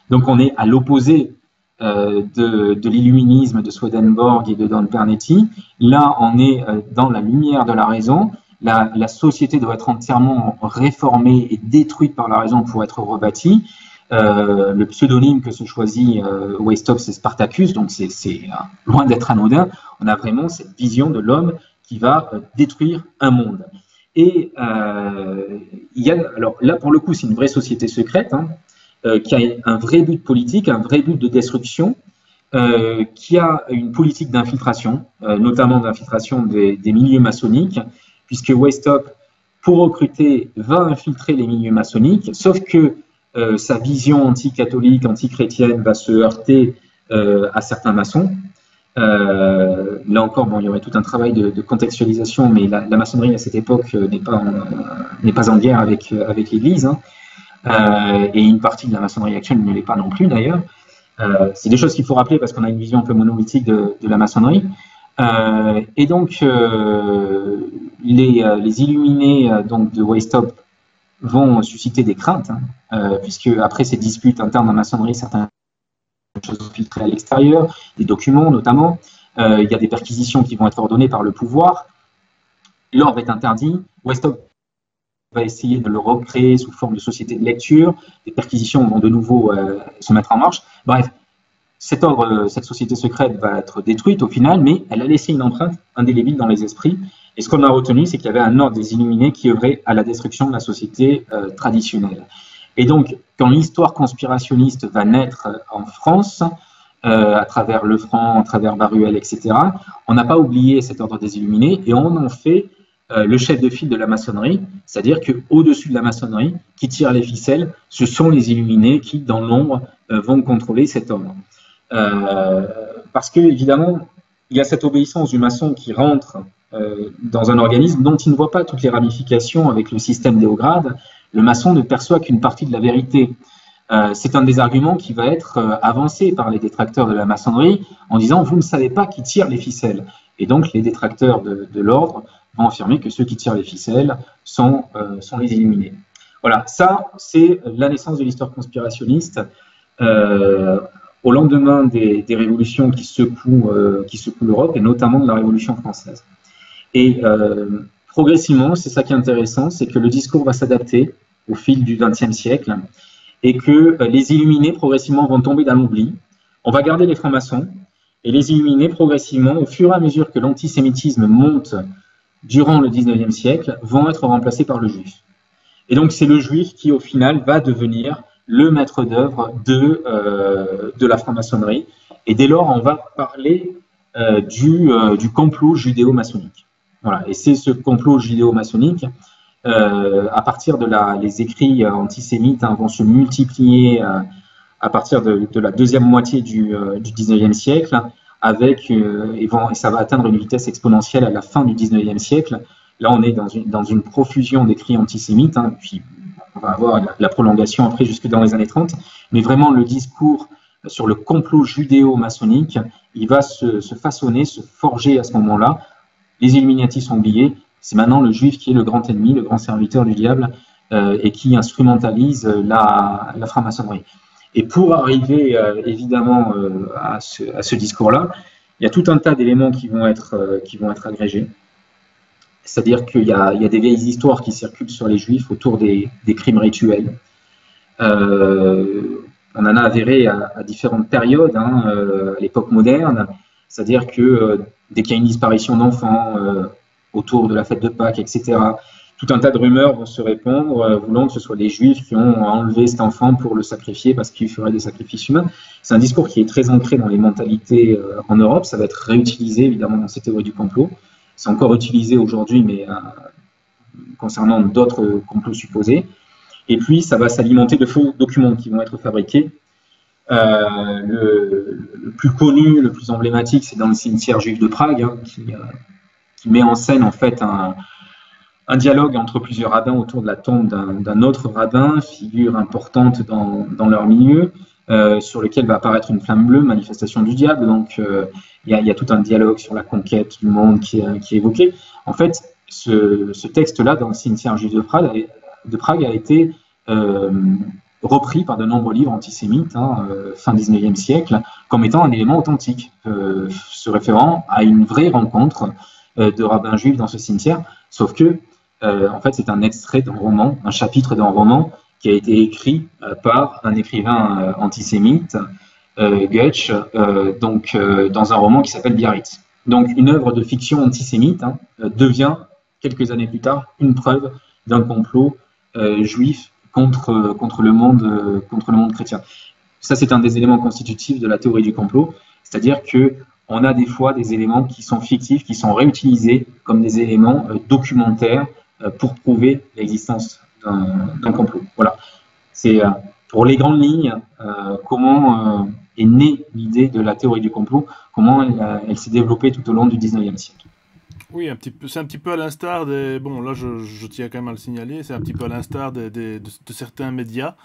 Donc on est à l'opposé de l'illuminisme de Swedenborg et de Don Pernetti. Là, on est dans la lumière de la raison. La société doit être entièrement réformée et détruite par la raison pour être rebâtie. Le pseudonyme que se choisit Weishaupt, c'est Spartacus, donc c'est loin d'être anodin. On a vraiment cette vision de l'homme qui va détruire un monde. Et alors là, pour le coup, c'est une vraie société secrète, hein, qui a un vrai but politique, un vrai but de destruction, qui a une politique d'infiltration, notamment d'infiltration des milieux maçonniques, puisque Weishaupt, pour recruter, va infiltrer les milieux maçonniques, sauf que sa vision anti-catholique, anti-chrétienne va se heurter à certains maçons. Là encore, bon, il y aurait tout un travail de contextualisation, mais la maçonnerie à cette époque n'est pas en guerre avec l'Église, hein, et une partie de la maçonnerie actuelle ne l'est pas non plus d'ailleurs. C'est des choses qu'il faut rappeler parce qu'on a une vision un peu monolithique de la maçonnerie. Et donc, les illuminés donc, de Weishaupt vont susciter des craintes, hein, puisque après ces disputes internes en maçonnerie, certaines choses sont filtrées à l'extérieur, des documents notamment. Il y a des perquisitions qui vont être ordonnées par le pouvoir. L'ordre est interdit. Weishaupt va essayer de le recréer sous forme de société de lecture. Les perquisitions vont de nouveau se mettre en marche. Bref, cet ordre, cette société secrète va être détruite au final, mais elle a laissé une empreinte indélébile dans les esprits. Et ce qu'on a retenu, c'est qu'il y avait un ordre des Illuminés qui œuvrait à la destruction de la société traditionnelle. Et donc, quand l'histoire conspirationniste va naître en France, à travers Lefranc, à travers Baruel, etc., on n'a pas oublié cet ordre des Illuminés et on en fait le chef de file de la maçonnerie, c'est-à-dire qu'au-dessus de la maçonnerie, qui tire les ficelles, ce sont les Illuminés qui, dans l'ombre, vont contrôler cet ordre. Parce que, évidemment, il y a cette obéissance du maçon qui rentre dans un organisme dont il ne voit pas toutes les ramifications avec le système déograde. Le maçon ne perçoit qu'une partie de la vérité. C'est un des arguments qui va être avancé par les détracteurs de la maçonnerie en disant « vous ne savez pas qui tire les ficelles ». Et donc, les détracteurs de l'ordre vont affirmer que ceux qui tirent les ficelles sont les Illuminés. Voilà, ça, c'est la naissance de l'histoire conspirationniste au lendemain des révolutions qui secouent l'Europe, et notamment de la Révolution française. Et progressivement, c'est ça qui est intéressant, c'est que le discours va s'adapter au fil du XXe siècle, et que les Illuminés, progressivement, vont tomber dans l'oubli. On va garder les francs-maçons, et les Illuminés, progressivement, au fur et à mesure que l'antisémitisme monte durant le XIXe siècle, vont être remplacés par le juif. Et donc, c'est le juif qui, au final, va devenir le maître d'œuvre de la franc-maçonnerie. Et dès lors, on va parler du complot judéo-maçonnique. Voilà. Et c'est ce complot judéo-maçonnique, à partir les écrits antisémites vont se multiplier à partir de la deuxième moitié du XIXe siècle, et ça va atteindre une vitesse exponentielle à la fin du XIXe siècle. Là, on est dans une profusion d'écrits antisémites, puis on va avoir la prolongation après jusque dans les années 30, mais vraiment le discours sur le complot judéo-maçonnique, il va se façonner, se forger à ce moment-là. Les Illuminati sont oubliés, c'est maintenant le juif qui est le grand ennemi, le grand serviteur du diable, et qui instrumentalise la franc-maçonnerie. Et pour arriver évidemment à ce discours-là, il y a tout un tas d'éléments qui vont être agrégés. C'est-à-dire qu'il y a des vieilles histoires qui circulent sur les juifs autour des crimes rituels. On en a avéré à différentes périodes, à l'époque moderne. C'est-à-dire que dès qu'il y a une disparition d'enfants autour de la fête de Pâques, etc., tout un tas de rumeurs vont se répandre, voulant que ce soit les Juifs qui ont enlevé cet enfant pour le sacrifier parce qu'il ferait des sacrifices humains. C'est un discours qui est très ancré dans les mentalités en Europe. Ça va être réutilisé, évidemment, dans ces théories du complot. C'est encore utilisé aujourd'hui, mais concernant d'autres complots supposés. Et puis, ça va s'alimenter de faux documents qui vont être fabriqués. Le plus connu, le plus emblématique, c'est dans le cimetière juif de Prague, qui met en scène, en fait, un dialogue entre plusieurs rabbins autour de la tombe d'un autre rabbin, figure importante dans leur milieu, sur lequel va apparaître une flamme bleue, manifestation du diable. Donc, il y a tout un dialogue sur la conquête du monde qui est évoqué. En fait, ce texte-là, dans le cimetière juif de Prague, a été repris par de nombreux livres antisémites, fin 19e siècle, comme étant un élément authentique, se référant à une vraie rencontre de rabbins juifs dans ce cimetière, sauf que en fait, c'est un extrait d'un roman, un chapitre d'un roman qui a été écrit par un écrivain antisémite, Goethe, dans un roman qui s'appelle Biarritz. Donc, une œuvre de fiction antisémite devient quelques années plus tard, une preuve d'un complot juif contre le monde chrétien. Ça, c'est un des éléments constitutifs de la théorie du complot, c'est-à-dire que on a des fois des éléments qui sont fictifs, qui sont réutilisés comme des éléments documentaires pour prouver l'existence d'un complot. Voilà. C'est pour les grandes lignes comment est née l'idée de la théorie du complot, comment elle s'est développée tout au long du 19e siècle. Oui, c'est un petit peu à l'instar des... Bon, là, je tiens quand même à le signaler, c'est un petit peu à l'instar de certains médias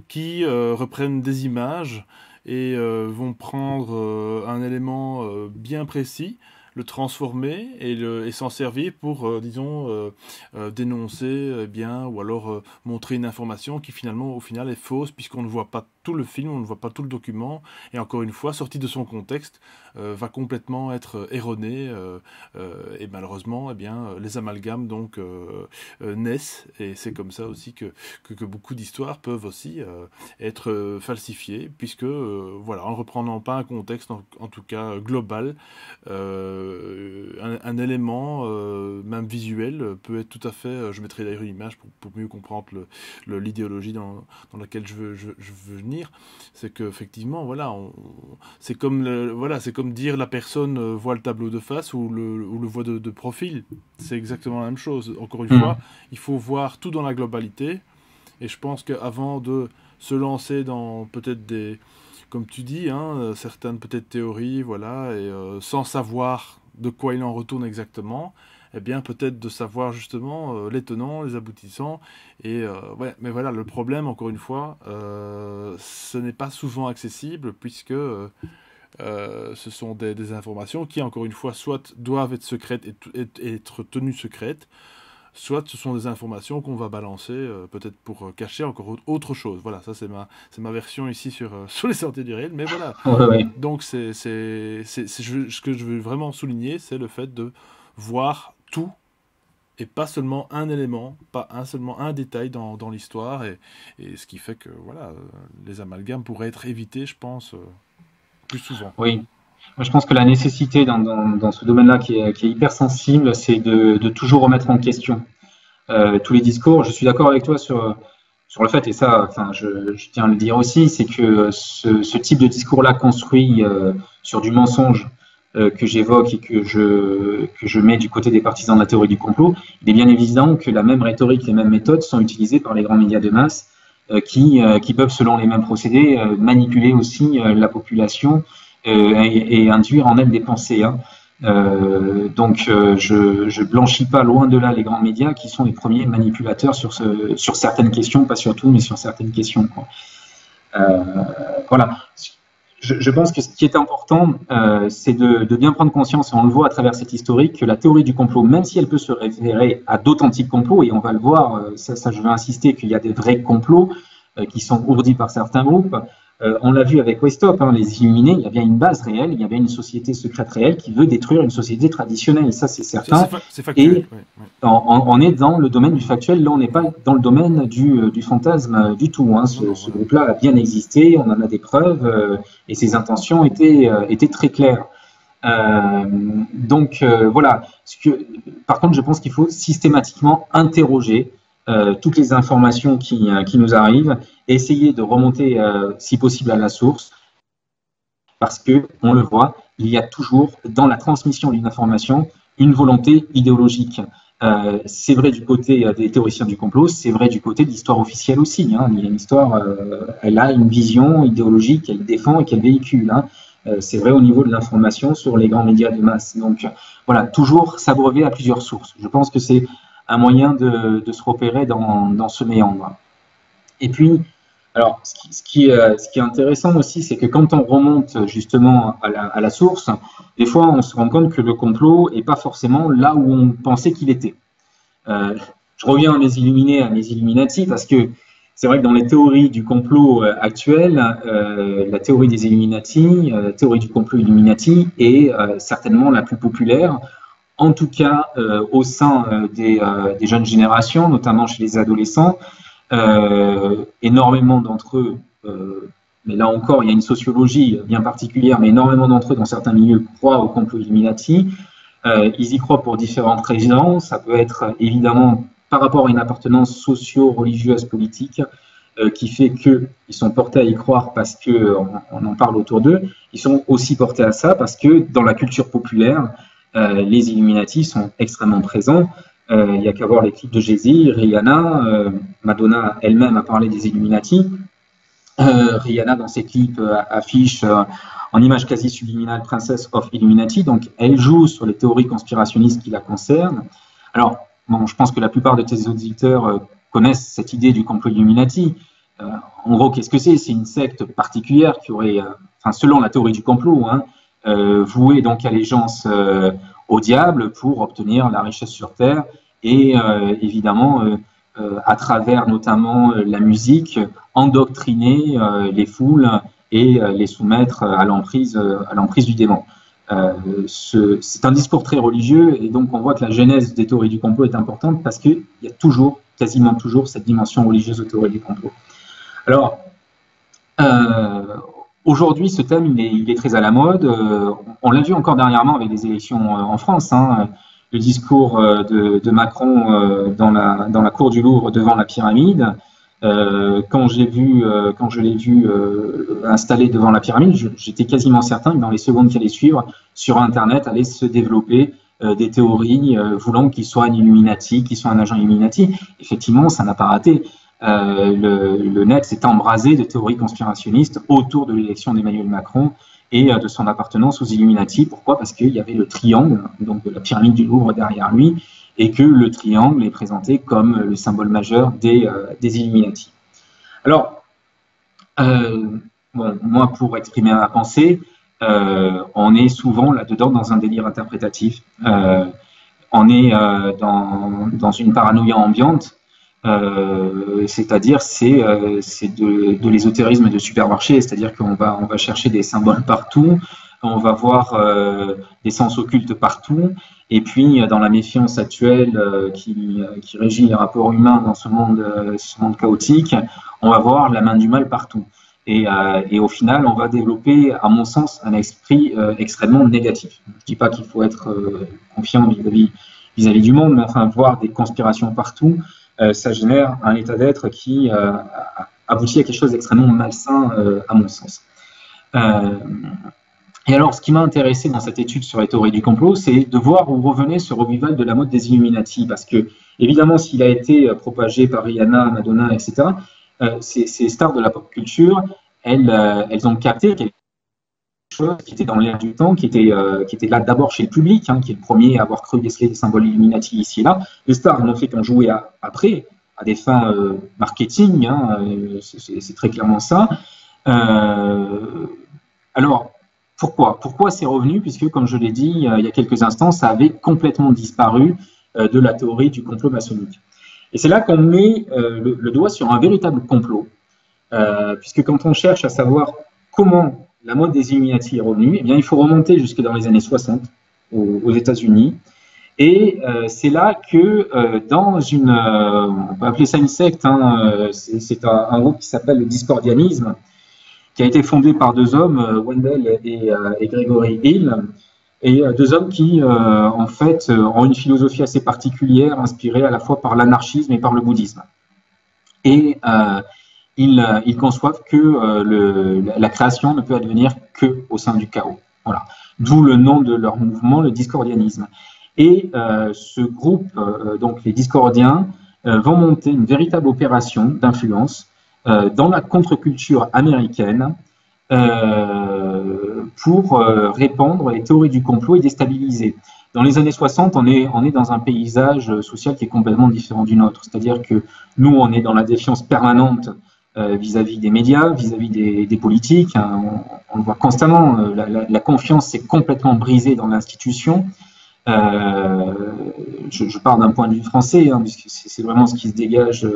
qui reprennent des images et vont prendre un élément bien précis, le transformer et s'en servir pour, disons, dénoncer, bien, ou alors montrer une information qui finalement, au final, est fausse, puisqu'on ne voit pas tout le film, on ne voit pas tout le document, et encore une fois, sorti de son contexte, va complètement être erroné, et malheureusement, eh bien, les amalgames donc naissent, et c'est comme ça aussi que beaucoup d'histoires peuvent aussi être falsifiées, puisque, voilà, en ne reprenant pas un contexte, en tout cas global, un élément, même visuel, peut être tout à fait... je mettrai d'ailleurs une image pour mieux comprendre l'idéologie dans laquelle je veux venir. C'est qu'effectivement, voilà, c'est comme dire la personne voit le tableau de face ou le voit de profil. C'est exactement la même chose. Encore une fois, il faut voir tout dans la globalité. Et je pense qu'avant de se lancer dans peut-être des... Comme tu dis, hein, certaines peut-être théories, voilà, et sans savoir de quoi il en retourne exactement, eh bien peut-être de savoir justement les tenants, les aboutissants, et ouais, mais voilà, le problème, encore une fois, ce n'est pas souvent accessible, puisque ce sont des informations qui, encore une fois, soit doivent être secrètes et être tenues secrètes, soit ce sont des informations qu'on va balancer peut-être pour cacher encore autre chose. Voilà, ça c'est ma version ici sur les sorties du réel, mais voilà. Ouais. Donc ce que je veux vraiment souligner, c'est le fait de voir tout et pas seulement un élément, pas seulement un détail dans l'histoire, et ce qui fait que voilà, les amalgames pourraient être évités, je pense, plus souvent. Oui. Moi, je pense que la nécessité dans ce domaine-là qui est hyper sensible, c'est de toujours remettre en question tous les discours. Je suis d'accord avec toi sur le fait, et ça, enfin, je tiens à le dire aussi, c'est que ce type de discours-là construit sur du mensonge que j'évoque et que je mets du côté des partisans de la théorie du complot, il est bien évident que la même rhétorique, les mêmes méthodes sont utilisées par les grands médias de masse qui peuvent, selon les mêmes procédés, manipuler aussi la population et induire en elle des pensées. Hein. Donc, je blanchis pas loin de là les grands médias qui sont les premiers manipulateurs sur certaines questions, pas sur tout, mais sur certaines questions. Quoi. Voilà. Je pense que ce qui est important, c'est de bien prendre conscience, et on le voit à travers cette historique, que la théorie du complot, même si elle peut se référer à d'authentiques complots, et on va le voir, ça je veux insister qu'il y a des vrais complots qui sont ourdis par certains groupes. On l'a vu avec Westop, hein, les Illuminés, il y a bien une base réelle, il y a bien une société secrète réelle qui veut détruire une société traditionnelle, ça c'est certain. C'est factuel. Et on est dans le domaine du factuel, là on n'est pas dans le domaine du fantasme du tout. Hein. Ce groupe-là a bien existé, on en a des preuves, et ses intentions étaient très claires. Donc voilà. Par contre, je pense qu'il faut systématiquement interroger toutes les informations qui nous arrivent et essayer de remonter, si possible, à la source, parce que, on le voit, il y a toujours, dans la transmission d'une information, une volonté idéologique. C'est vrai du côté des théoriciens du complot, c'est vrai du côté de l'histoire officielle aussi. Hein. Il y a une histoire, elle a une vision idéologique qu'elle défend et qu'elle véhicule. Hein. C'est vrai au niveau de l'information sur les grands médias de masse. Donc voilà, toujours s'abreuver à plusieurs sources. Je pense que c'est un moyen de se repérer dans ce méandre. Et puis, alors, ce qui est intéressant aussi, c'est que quand on remonte justement à la source, des fois on se rend compte que le complot n'est pas forcément là où on pensait qu'il était. Je reviens à mes Illuminés, à mes Illuminati, parce que c'est vrai que dans les théories du complot actuelles, la théorie des Illuminati, la théorie du complot Illuminati est certainement la plus populaire, en tout cas au sein des jeunes générations, notamment chez les adolescents. Énormément d'entre eux, mais là encore il y a une sociologie bien particulière, mais énormément d'entre eux dans certains milieux croient au complot Illuminati. Ils y croient pour différentes raisons. Ça peut être évidemment par rapport à une appartenance socio-religieuse, politique, qui fait qu'ils sont portés à y croire parce qu'on en parle autour d'eux. Ils sont aussi portés à ça parce que dans la culture populaire, les Illuminati sont extrêmement présents. Il n'y a qu'à voir les clips de Jay-Z, Rihanna, Madonna elle-même a parlé des Illuminati. Rihanna, dans ses clips, affiche en image quasi subliminale Princess of Illuminati. Donc, elle joue sur les théories conspirationnistes qui la concernent. Alors, bon, je pense que la plupart de tes auditeurs connaissent cette idée du complot Illuminati. En gros, qu'est-ce que c'est? C'est une secte particulière qui aurait, selon la théorie du complot, voué donc allégeance au diable pour obtenir la richesse sur Terre et évidemment, à travers notamment la musique, endoctriner les foules et les soumettre à l'emprise du démon. C'est un discours très religieux et donc on voit que la genèse des théories du complot est importante parce qu'il y a toujours, quasiment toujours, cette dimension religieuse aux théories du complot. Alors, aujourd'hui, ce thème, il est très à la mode. On l'a vu encore dernièrement avec les élections en France. Le discours de Macron dans la cour du Louvre devant la pyramide. Quand je l'ai vu installé devant la pyramide, j'étais quasiment certain que dans les secondes qui allaient suivre, sur Internet allaient se développer des théories voulant qu'il soit un Illuminati, qu'il soit un agent Illuminati. Effectivement, ça n'a pas raté. Le net s'est embrasé de théories conspirationnistes autour de l'élection d'Emmanuel Macron et de son appartenance aux Illuminati. Pourquoi? Parce qu'il y avait le triangle, donc de la pyramide du Louvre derrière lui, et que le triangle est présenté comme le symbole majeur des Illuminati. Alors, moi, pour exprimer ma pensée, on est souvent là-dedans dans un délire interprétatif. On est dans une paranoïa ambiante. C'est-à-dire c'est de l'ésotérisme de supermarché, c'est-à-dire qu'on va chercher des symboles partout, on va voir des sens occultes partout, et puis dans la méfiance actuelle qui régit les rapports humains dans ce monde chaotique, on va voir la main du mal partout. Et au final, on va développer, à mon sens, un esprit extrêmement négatif. Je ne dis pas qu'il faut être confiant vis-à-vis du monde, mais enfin, voir des conspirations partout, ça génère un état d'être qui aboutit à quelque chose d'extrêmement malsain, à mon sens. Et alors, ce qui m'a intéressé dans cette étude sur les théories du complot, c'est de voir où revenait ce revival de la mode des Illuminati, parce que, évidemment, s'il a été propagé par Rihanna, Madonna, etc., ces stars de la pop culture, elles ont capté quelque chose qui était dans l'air du temps, qui était là d'abord chez le public, qui est le premier à avoir cru déceler des symboles Illuminati ici et là. Les stars n'ont fait qu'en jouer après, à des fins marketing, c'est très clairement ça. Alors, pourquoi c'est revenu? Puisque, comme je l'ai dit il y a quelques instants, ça avait complètement disparu de la théorie du complot maçonnique. Et c'est là qu'on met le doigt sur un véritable complot, puisque quand on cherche à savoir comment la mode des Illuminati est revenue, eh bien, il faut remonter jusque dans les années 60 aux États-Unis. Et c'est là que dans on peut appeler ça une secte, c'est un groupe qui s'appelle le discordianisme, qui a été fondé par deux hommes, Wendell et Gregory Hill, et deux hommes qui, en fait, ont une philosophie assez particulière, inspirée à la fois par l'anarchisme et par le bouddhisme. Et ils conçoivent que la création ne peut advenir que au sein du chaos. Voilà. D'où le nom de leur mouvement, le discordianisme. Et ce groupe, donc les discordiens, vont monter une véritable opération d'influence dans la contre-culture américaine pour répandre les théories du complot et déstabiliser. Dans les années 60, on est dans un paysage social qui est complètement différent du nôtre. C'est-à-dire que nous, on est dans la défiance permanente vis-à-vis des médias, vis-à-vis des politiques. On le voit constamment. La confiance s'est complètement brisée dans l'institution. Je parle d'un point de vue français, puisque c'est vraiment ce qui se dégage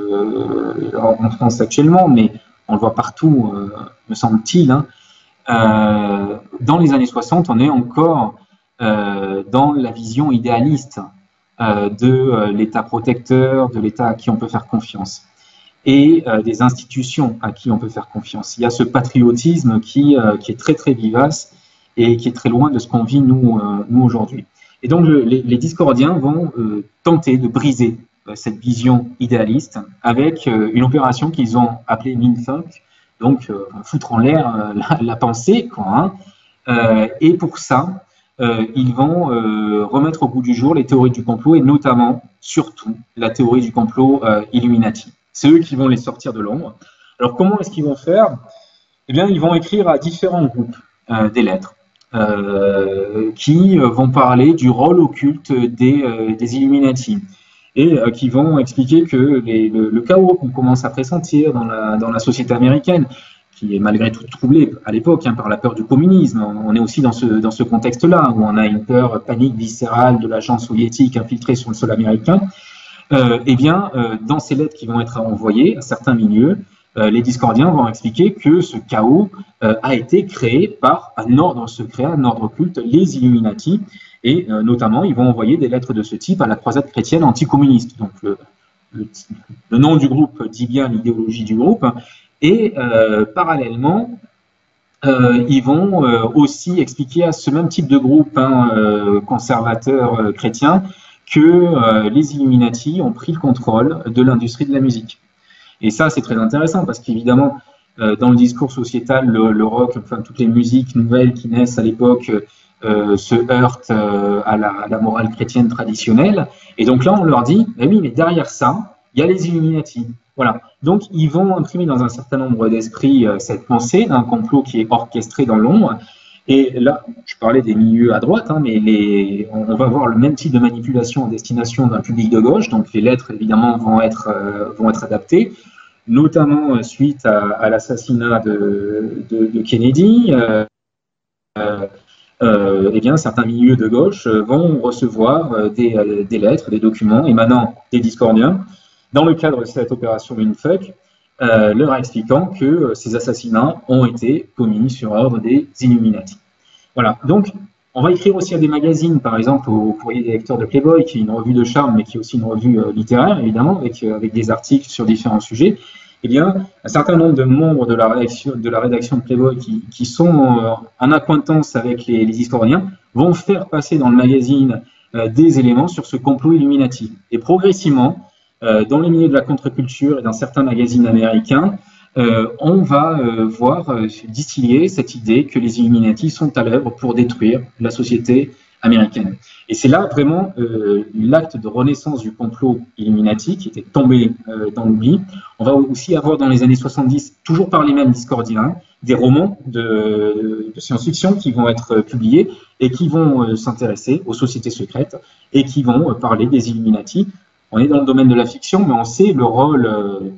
en France actuellement, mais on le voit partout, me semble-t-il. Dans les années 60, on est encore dans la vision idéaliste de l'État protecteur, de l'État à qui on peut faire confiance, et des institutions à qui on peut faire confiance. Il y a ce patriotisme qui est très très vivace et qui est très loin de ce qu'on vit nous aujourd'hui. Et donc les discordiens vont tenter de briser cette vision idéaliste avec une opération qu'ils ont appelée Mindfuck, donc foutre en l'air la pensée, quoi, hein. Et pour ça, ils vont remettre au goût du jour les théories du complot et notamment, surtout, la théorie du complot Illuminati. C'est eux qui vont les sortir de l'ombre. Alors comment est-ce qu'ils vont faire? Eh bien, ils vont écrire à différents groupes des lettres qui vont parler du rôle occulte des Illuminati et qui vont expliquer que le chaos qu'on commence à pressentir dans la société américaine, qui est malgré tout troublée à l'époque par la peur du communisme, on est aussi dans ce contexte-là, où on a une peur panique viscérale de l'agent soviétique infiltré sur le sol américain. Eh bien, dans ces lettres qui vont être envoyées à certains milieux, les discordiens vont expliquer que ce chaos a été créé par un ordre secret, un ordre occulte, les Illuminati, et notamment ils vont envoyer des lettres de ce type à la croisade chrétienne anticommuniste. Donc le nom du groupe dit bien l'idéologie du groupe, et parallèlement, ils vont aussi expliquer à ce même type de groupe conservateur chrétien que les Illuminati ont pris le contrôle de l'industrie de la musique. Et ça, c'est très intéressant parce qu'évidemment, dans le discours sociétal, le rock, enfin toutes les musiques nouvelles qui naissent à l'époque se heurtent à la morale chrétienne traditionnelle. Et donc là, on leur dit, eh oui, mais derrière ça, il y a les Illuminati. Voilà. Donc, ils vont imprimer dans un certain nombre d'esprits cette pensée d'un complot qui est orchestré dans l'ombre. Et là, je parlais des milieux à droite, mais on va avoir le même type de manipulation en destination d'un public de gauche. Donc, les lettres, évidemment, vont être adaptées, notamment suite à l'assassinat de Kennedy. Eh bien, certains milieux de gauche vont recevoir des lettres, des documents émanant des discordiens dans le cadre de cette opération Mindfuck, leur expliquant que ces assassinats ont été commis sur ordre des Illuminati. Voilà, donc on va écrire aussi à des magazines, par exemple au Courrier des lecteurs de Playboy, qui est une revue de charme, mais qui est aussi une revue littéraire, évidemment, avec des articles sur différents sujets. Eh bien, un certain nombre de membres de la rédaction de Playboy qui sont en accointance avec les historiens vont faire passer dans le magazine des éléments sur ce complot Illuminati. Et progressivement, dans les milieux de la contre-culture et dans certains magazines américains, on va voir distiller cette idée que les Illuminati sont à l'œuvre pour détruire la société américaine. Et c'est là vraiment l'acte de renaissance du complot Illuminati qui était tombé dans l'oubli. On va aussi avoir dans les années 70, toujours par les mêmes discordiens, des romans de science-fiction qui vont être publiés et qui vont s'intéresser aux sociétés secrètes et qui vont parler des Illuminati. On est dans le domaine de la fiction, mais on sait le rôle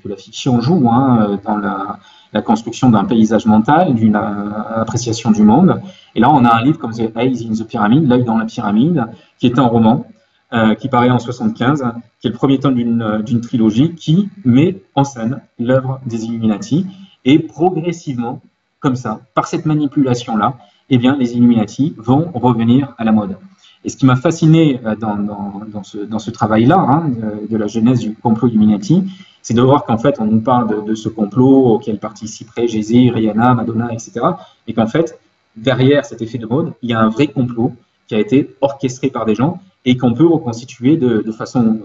que la fiction joue dans la construction d'un paysage mental, d'une appréciation du monde. Et là, on a un livre comme The Eyes in the Pyramid, L'œil dans la pyramide, qui est un roman qui paraît en 75, qui est le premier tome d'une trilogie qui met en scène l'œuvre des Illuminati. Et progressivement, comme ça, par cette manipulation-là, eh bien, les Illuminati vont revenir à la mode. Et ce qui m'a fasciné dans ce travail-là, de la genèse du complot Illuminati, c'est de voir qu'en fait, on nous parle de ce complot auquel participeraient Jay-Z, Rihanna, Madonna, etc. Et qu'en fait, derrière cet effet de mode, il y a un vrai complot qui a été orchestré par des gens et qu'on peut reconstituer de façon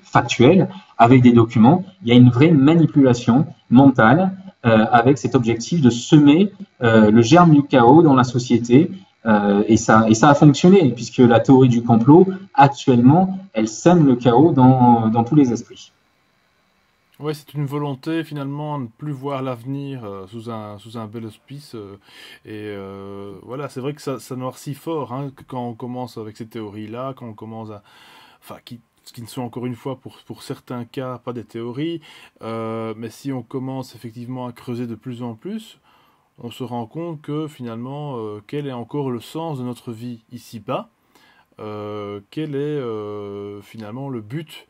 factuelle avec des documents. Il y a une vraie manipulation mentale avec cet objectif de semer le germe du chaos dans la société. Et ça a fonctionné, puisque la théorie du complot, actuellement, elle sème le chaos dans tous les esprits. Ouais, c'est une volonté finalement de ne plus voir l'avenir sous un bel auspice. Voilà, c'est vrai que ça noircit fort quand on commence avec ces théories-là, quand on commence à... Enfin, qui ne sont encore une fois pour certains cas pas des théories, mais si on commence effectivement à creuser de plus en plus, on se rend compte que finalement, quel est encore le sens de notre vie ici-bas, quel est finalement le but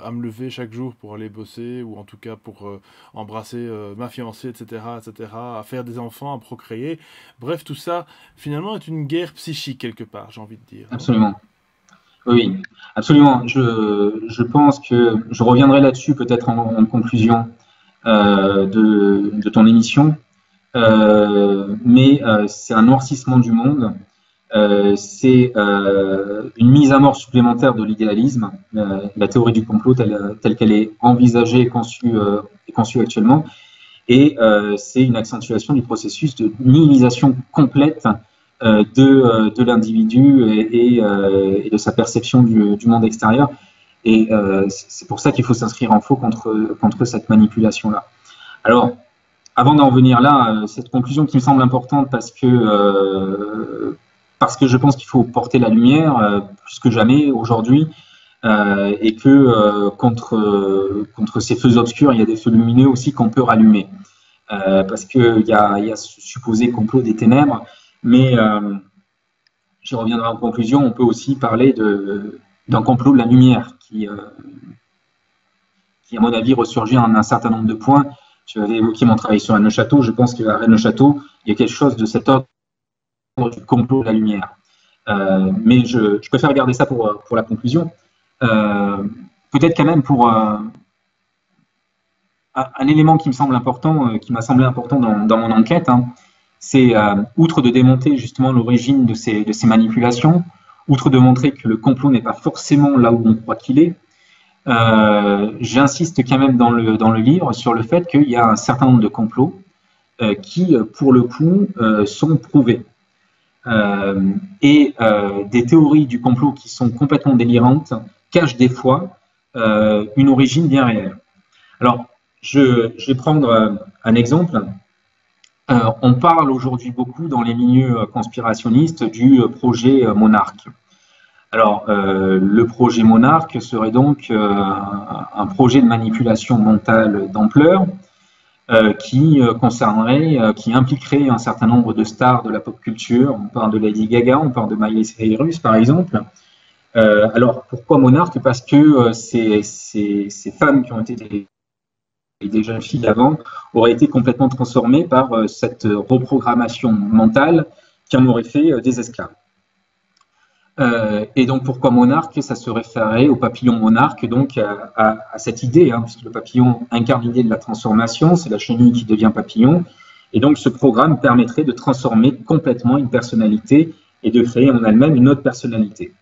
à me lever chaque jour pour aller bosser, ou en tout cas pour embrasser ma fiancée, etc., à faire des enfants, à procréer. Bref, tout ça, finalement, est une guerre psychique quelque part, j'ai envie de dire. Absolument. Oui, absolument. Je pense que je reviendrai là-dessus peut-être en conclusion de ton émission. Mais c'est un noircissement du monde c'est une mise à mort supplémentaire de l'idéalisme, la théorie du complot telle qu'elle est envisagée et conçue actuellement, et c'est une accentuation du processus de nihilisation complète de l'individu et de sa perception du monde extérieur. Et c'est pour ça qu'il faut s'inscrire en faux contre cette manipulation-là. Alors, avant d'en venir là, cette conclusion qui me semble importante parce que je pense qu'il faut porter la lumière plus que jamais aujourd'hui et que contre ces feux obscurs, il y a des feux lumineux aussi qu'on peut rallumer. Parce qu'il y a ce supposé complot des ténèbres, mais j'y reviendrai en conclusion, on peut aussi parler d'un complot de la lumière qui, à mon avis, ressurgit en un certain nombre de points. Tu avais évoqué mon travail sur Rennes-le-Château. Je pense qu'à Rennes-le-Château, il y a quelque chose de cet ordre du complot de la lumière. Mais je préfère garder ça pour la conclusion. Peut-être quand même pour un élément qui me semble important, qui m'a semblé important dans mon enquête, hein, c'est outre de démonter justement l'origine de ces manipulations, outre de montrer que le complot n'est pas forcément là où on croit qu'il est, j'insiste quand même dans le livre sur le fait qu'il y a un certain nombre de complots qui, pour le coup, sont prouvés. Et des théories du complot qui sont complètement délirantes cachent des fois une origine bien réelle. Alors, je vais prendre un exemple. On parle aujourd'hui beaucoup dans les milieux conspirationnistes du projet Monarque. Alors, le projet Monarque serait donc un projet de manipulation mentale d'ampleur qui impliquerait un certain nombre de stars de la pop culture. On parle de Lady Gaga, on parle de Miley Cyrus, par exemple. Alors, pourquoi Monarque? Parce que ces femmes qui ont été des jeunes filles avant auraient été complètement transformées par cette reprogrammation mentale qui en aurait fait des esclaves. Et donc pourquoi monarque? Ça se référait au papillon monarque, donc à cette idée, hein, puisque le papillon incarne l'idée de la transformation, c'est la chenille qui devient papillon, et donc ce programme permettrait de transformer complètement une personnalité et de créer en elle-même une autre personnalité.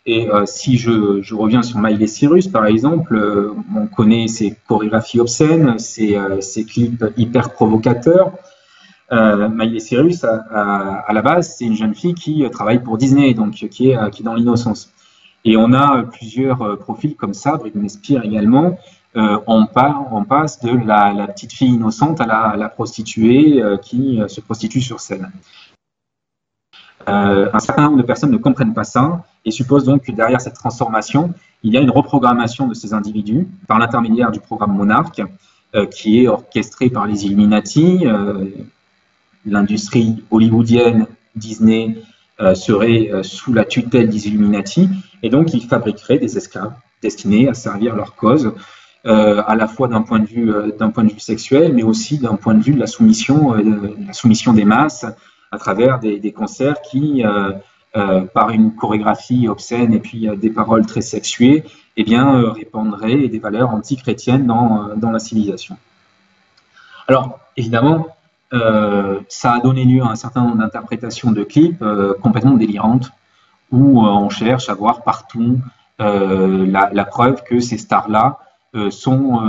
Et si je reviens sur Miley Cyrus, par exemple, on connaît ses chorégraphies obscènes, ses clips hyper provocateurs. Miley Cyrus, à la base, c'est une jeune fille qui travaille pour Disney, donc qui est dans l'innocence. Et on a plusieurs profils comme ça, Britney Spears également. On passe de la petite fille innocente à la prostituée qui se prostitue sur scène. Un certain nombre de personnes ne comprennent pas ça et supposent donc que derrière cette transformation, il y a une reprogrammation de ces individus par l'intermédiaire du programme Monarque, qui est orchestré par les Illuminati. L'industrie hollywoodienne, Disney, serait sous la tutelle des Illuminati, et donc ils fabriqueraient des esclaves destinés à servir leur cause, à la fois d'un point de vue sexuel, mais aussi d'un point de vue de la soumission des masses, à travers des concerts qui, par une chorégraphie obscène et puis des paroles très sexuées, eh bien, répandraient des valeurs anti-chrétiennes dans la civilisation. Alors, évidemment, ça a donné lieu à un certain nombre d'interprétations de clips complètement délirantes, où on cherche à voir partout la preuve que ces stars-là sont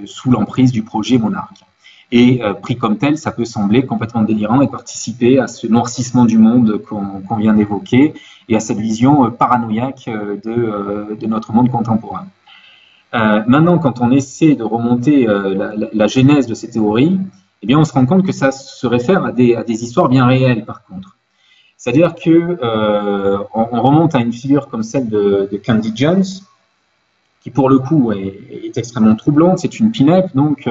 sous l'emprise du projet Monarque. Et pris comme tel, ça peut sembler complètement délirant et participer à ce noircissement du monde qu'on vient d'évoquer et à cette vision paranoïaque de notre monde contemporain. Maintenant, quand on essaie de remonter la genèse de ces théories, eh bien, on se rend compte que ça se réfère à des histoires bien réelles, par contre. C'est-à-dire que on remonte à une figure comme celle de Candy Jones, qui pour le coup est extrêmement troublante. C'est une pin-up, donc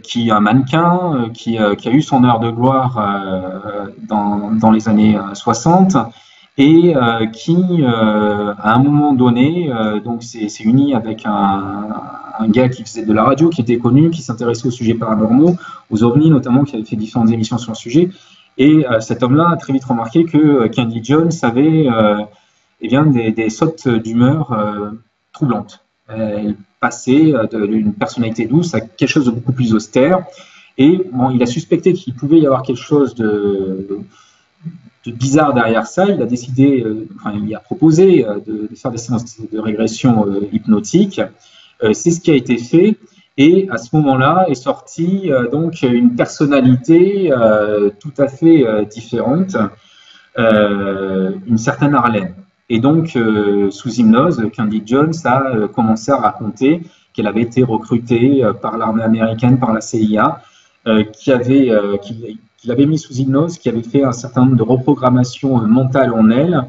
qui est un mannequin, qui a eu son heure de gloire dans les années 60 et qui, à un moment donné, donc s'est uni avec un gars qui faisait de la radio, qui était connu, qui s'intéressait aux sujets paranormaux, aux ovnis notamment, qui avait fait différentes émissions sur le sujet. Et cet homme-là a très vite remarqué que Candy Jones avait eh bien, des sautes d'humeur troublantes. Elle passait d'une personnalité douce à quelque chose de beaucoup plus austère. Et bon, il a suspecté qu'il pouvait y avoir quelque chose de bizarre derrière ça, il a décidé, il a proposé de faire des séances de régression hypnotique. C'est ce qui a été fait. Et à ce moment-là est sortie donc une personnalité tout à fait différente, une certaine Harlem. Et donc, sous hypnose, Candy Jones a commencé à raconter qu'elle avait été recrutée par l'armée américaine, par la CIA, qu'il avait mis sous hypnose, qui avait fait un certain nombre de reprogrammations mentales en elle,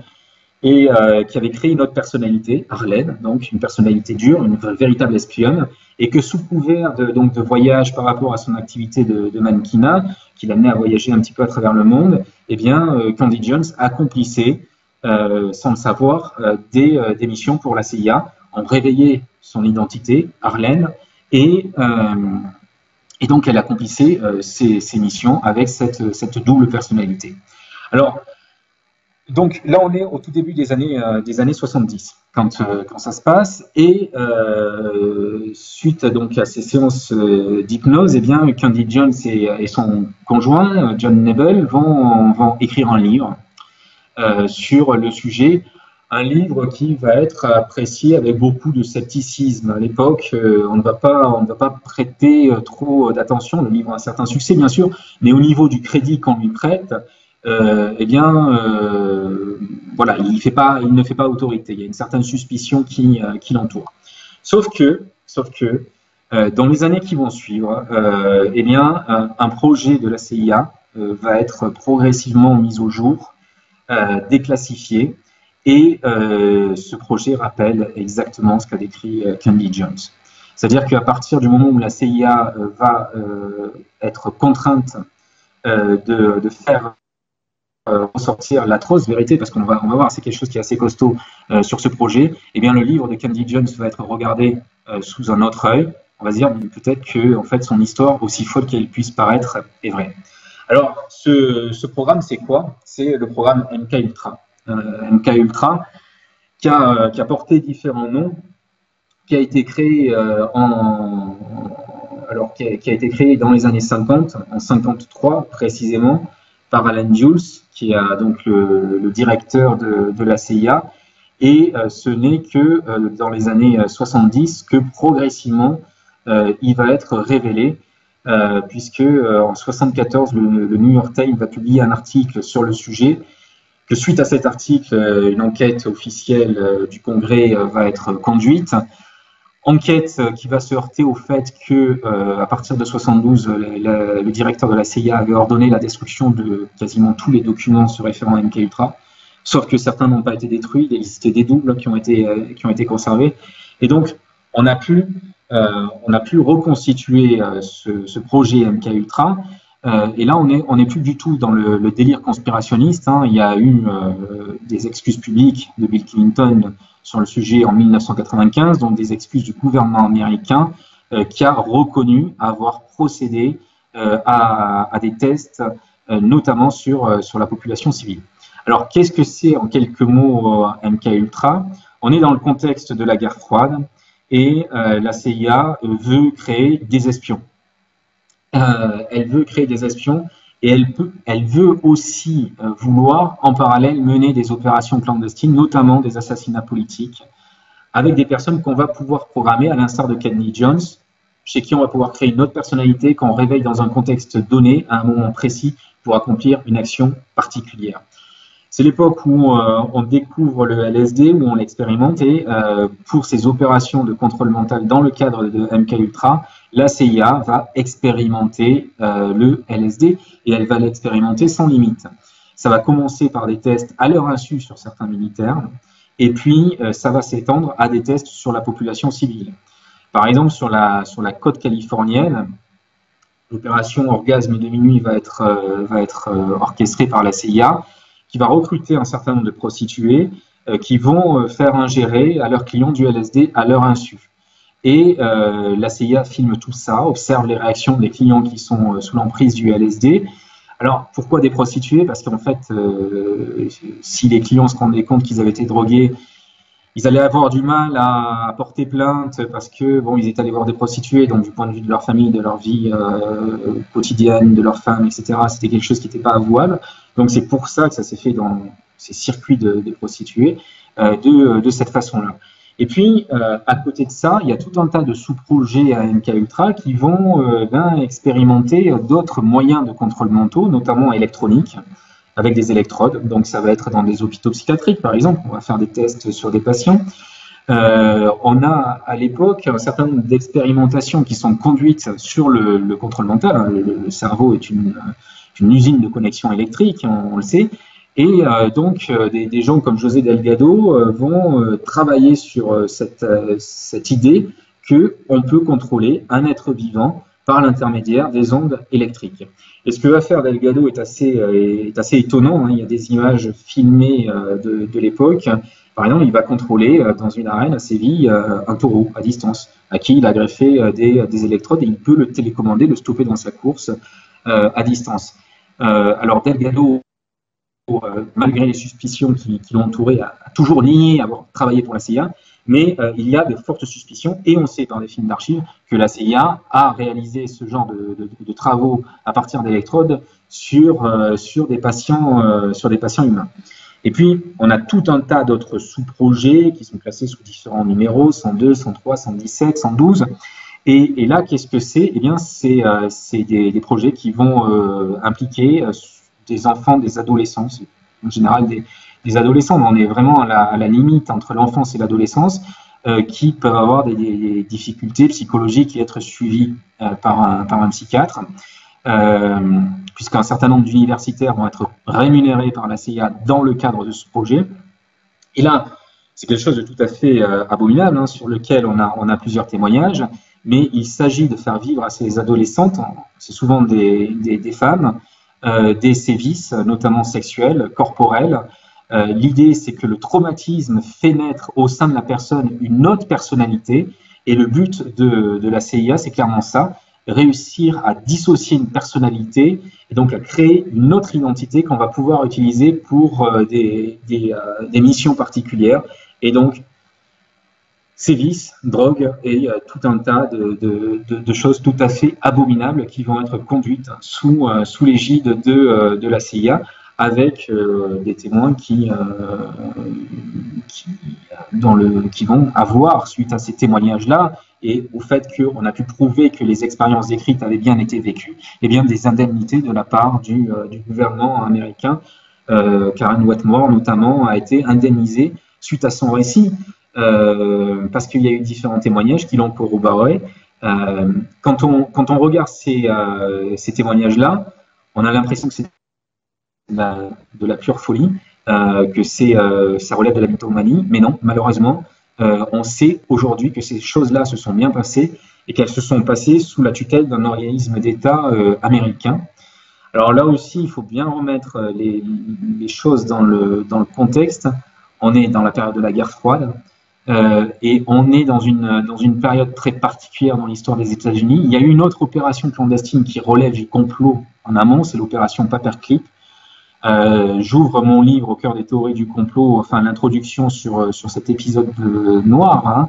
et qui avait créé une autre personnalité, Harlem, donc une personnalité dure, une véritable espionne, et que sous couvert de voyage par rapport à son activité de mannequinat, qui l'amenait à voyager un petit peu à travers le monde, eh bien, Candy Jones accomplissait, sans le savoir, des missions pour la CIA, en réveillait son identité, Harlem, et donc elle accomplissait ses missions avec cette double personnalité. Alors, donc là, on est au tout début des années 70 quand ça se passe, et suite donc à ces séances d'hypnose, eh bien Candy Jones et son conjoint John Nebel vont écrire un livre sur le sujet, un livre qui va être apprécié avec beaucoup de scepticisme. À l'époque, on ne va pas prêter trop d'attention. Le livre a un certain succès, bien sûr, mais au niveau du crédit qu'on lui prête, eh bien, voilà, il ne fait pas autorité. Il y a une certaine suspicion qui l'entoure. Sauf que, dans les années qui vont suivre, eh bien, un projet de la CIA va être progressivement mis au jour, déclassifié, et ce projet rappelle exactement ce qu'a décrit Candy Jones. C'est-à-dire qu'à partir du moment où la CIA va être contrainte de faire ressortir l'atroce vérité, parce qu'on va voir, c'est quelque chose qui est assez costaud sur ce projet, eh bien le livre de Candy Jones va être regardé sous un autre œil. On va se dire peut-être que en fait son histoire, aussi folle qu'elle puisse paraître, est vraie. Alors ce programme, c'est quoi? C'est le programme MK Ultra. MK Ultra qui a porté différents noms, qui a été créé qui a été créé dans les années 50, en 53 précisément, par Alan Dulles, qui est donc le directeur de la CIA, et ce n'est que dans les années 70 que progressivement il va être révélé, puisque en 74 le New York Times va publier un article sur le sujet, que suite à cet article, une enquête officielle du Congrès va être conduite. Enquête qui va se heurter au fait que, à partir de 72, le directeur de la CIA avait ordonné la destruction de quasiment tous les documents se référant à MK Ultra, sauf que certains n'ont pas été détruits, il existait des doubles qui ont été conservés, et donc on a pu reconstituer ce projet MK Ultra. Et là, on n'est plus du tout dans le délire conspirationniste. Hein. Il y a eu des excuses publiques de Bill Clinton sur le sujet en 1995, donc des excuses du gouvernement américain qui a reconnu avoir procédé à des tests, notamment sur la population civile. Alors, qu'est-ce que c'est en quelques mots MK Ultra? On est dans le contexte de la guerre froide et la CIA veut créer des espions. Elle veut créer des espions et elle veut aussi vouloir en parallèle mener des opérations clandestines, notamment des assassinats politiques, avec des personnes qu'on va pouvoir programmer, à l'instar de Candy Jones, chez qui on va pouvoir créer une autre personnalité qu'on réveille dans un contexte donné, à un moment précis, pour accomplir une action particulière. C'est l'époque où on découvre le LSD, où on l'expérimente, et pour ces opérations de contrôle mental dans le cadre de MK Ultra, la CIA va expérimenter le LSD, et elle va l'expérimenter sans limite. Ça va commencer par des tests à leur insu sur certains militaires, et puis ça va s'étendre à des tests sur la population civile. Par exemple, sur la côte californienne, l'opération Orgasme de minuit va être orchestrée par la CIA, qui va recruter un certain nombre de prostituées qui vont faire ingérer à leurs clients du LSD à leur insu. Et la CIA filme tout ça, observe les réactions des clients qui sont sous l'emprise du LSD. Alors, pourquoi des prostituées? Parce qu'en fait, si les clients se rendaient compte qu'ils avaient été drogués, ils allaient avoir du mal à porter plainte parce que, bon, ils étaient allés voir des prostituées, donc du point de vue de leur famille, de leur vie quotidienne, de leur femme, etc., c'était quelque chose qui n'était pas avouable. Donc c'est pour ça que ça s'est fait dans ces circuits de prostituées de cette façon-là. Et puis, à côté de ça, il y a tout un tas de sous-projets à MKUltra qui vont expérimenter d'autres moyens de contrôle mentaux, notamment électroniques, avec des électrodes. Donc, ça va être dans des hôpitaux psychiatriques, par exemple. On va faire des tests sur des patients. On a à l'époque un certain nombre d'expérimentations qui sont conduites sur le contrôle mental. Le cerveau est une usine de connexion électrique, on le sait. Et donc, des gens comme José Delgado vont travailler sur cette idée qu'on peut contrôler un être vivant par l'intermédiaire des ondes électriques. Et ce que va faire Delgado est assez étonnant, hein. Il y a des images filmées de l'époque. Par exemple, il va contrôler dans une arène à Séville un taureau à distance, à qui il a greffé des électrodes et il peut le télécommander, le stopper dans sa course à distance. Alors Delgado, malgré les suspicions qui l'ont entouré, a toujours nié avoir travaillé pour la CIA, mais il y a de fortes suspicions, et on sait dans les films d'archives que la CIA a réalisé ce genre de travaux à partir d'électrodes sur des patients humains. Et puis, on a tout un tas d'autres sous-projets qui sont classés sous différents numéros, 102, 103, 117, 112. Et là, qu'est-ce que c'est? Eh bien, c'est des projets qui vont impliquer des enfants, des adolescents, en général des adolescents, mais on est vraiment à la limite entre l'enfance et l'adolescence, qui peuvent avoir des difficultés psychologiques et être suivis par un psychiatre, puisqu'un certain nombre d'universitaires vont être rémunérés par la CIA dans le cadre de ce projet. Et là, c'est quelque chose de tout à fait abominable, hein, sur lequel on a plusieurs témoignages, mais il s'agit de faire vivre à ces adolescentes, c'est souvent des femmes, des sévices, notamment sexuels, corporels. L'idée, c'est que le traumatisme fait naître au sein de la personne une autre personnalité, et le but de la CIA, c'est clairement ça, réussir à dissocier une personnalité et donc à créer une autre identité qu'on va pouvoir utiliser pour des missions particulières. Et donc, sévices, drogue et tout un tas de choses tout à fait abominables qui vont être conduites sous l'égide de la CIA, avec des témoins qui vont avoir, suite à ces témoignages-là, et au fait qu'on a pu prouver que les expériences décrites avaient bien été vécues, et bien des indemnités de la part du gouvernement américain. Karen Wetmore, notamment, a été indemnisée suite à son récit, parce qu'il y a eu différents témoignages qui l'ont corroboré. Quand on regarde ces témoignages-là, on a l'impression que c'est de la pure folie, que ça relève de la mythomanie, mais non, malheureusement, on sait aujourd'hui que ces choses-là se sont bien passées et qu'elles se sont passées sous la tutelle d'un organisme d'État américain. Alors là aussi, il faut bien remettre les choses dans le contexte. On est dans la période de la guerre froide, et on est dans une période très particulière dans l'histoire des États-Unis. Il y a eu une autre opération clandestine qui relève du complot en amont, c'est l'opération Paperclip. J'ouvre mon livre Au cœur des théories du complot, enfin l'introduction sur cet épisode noir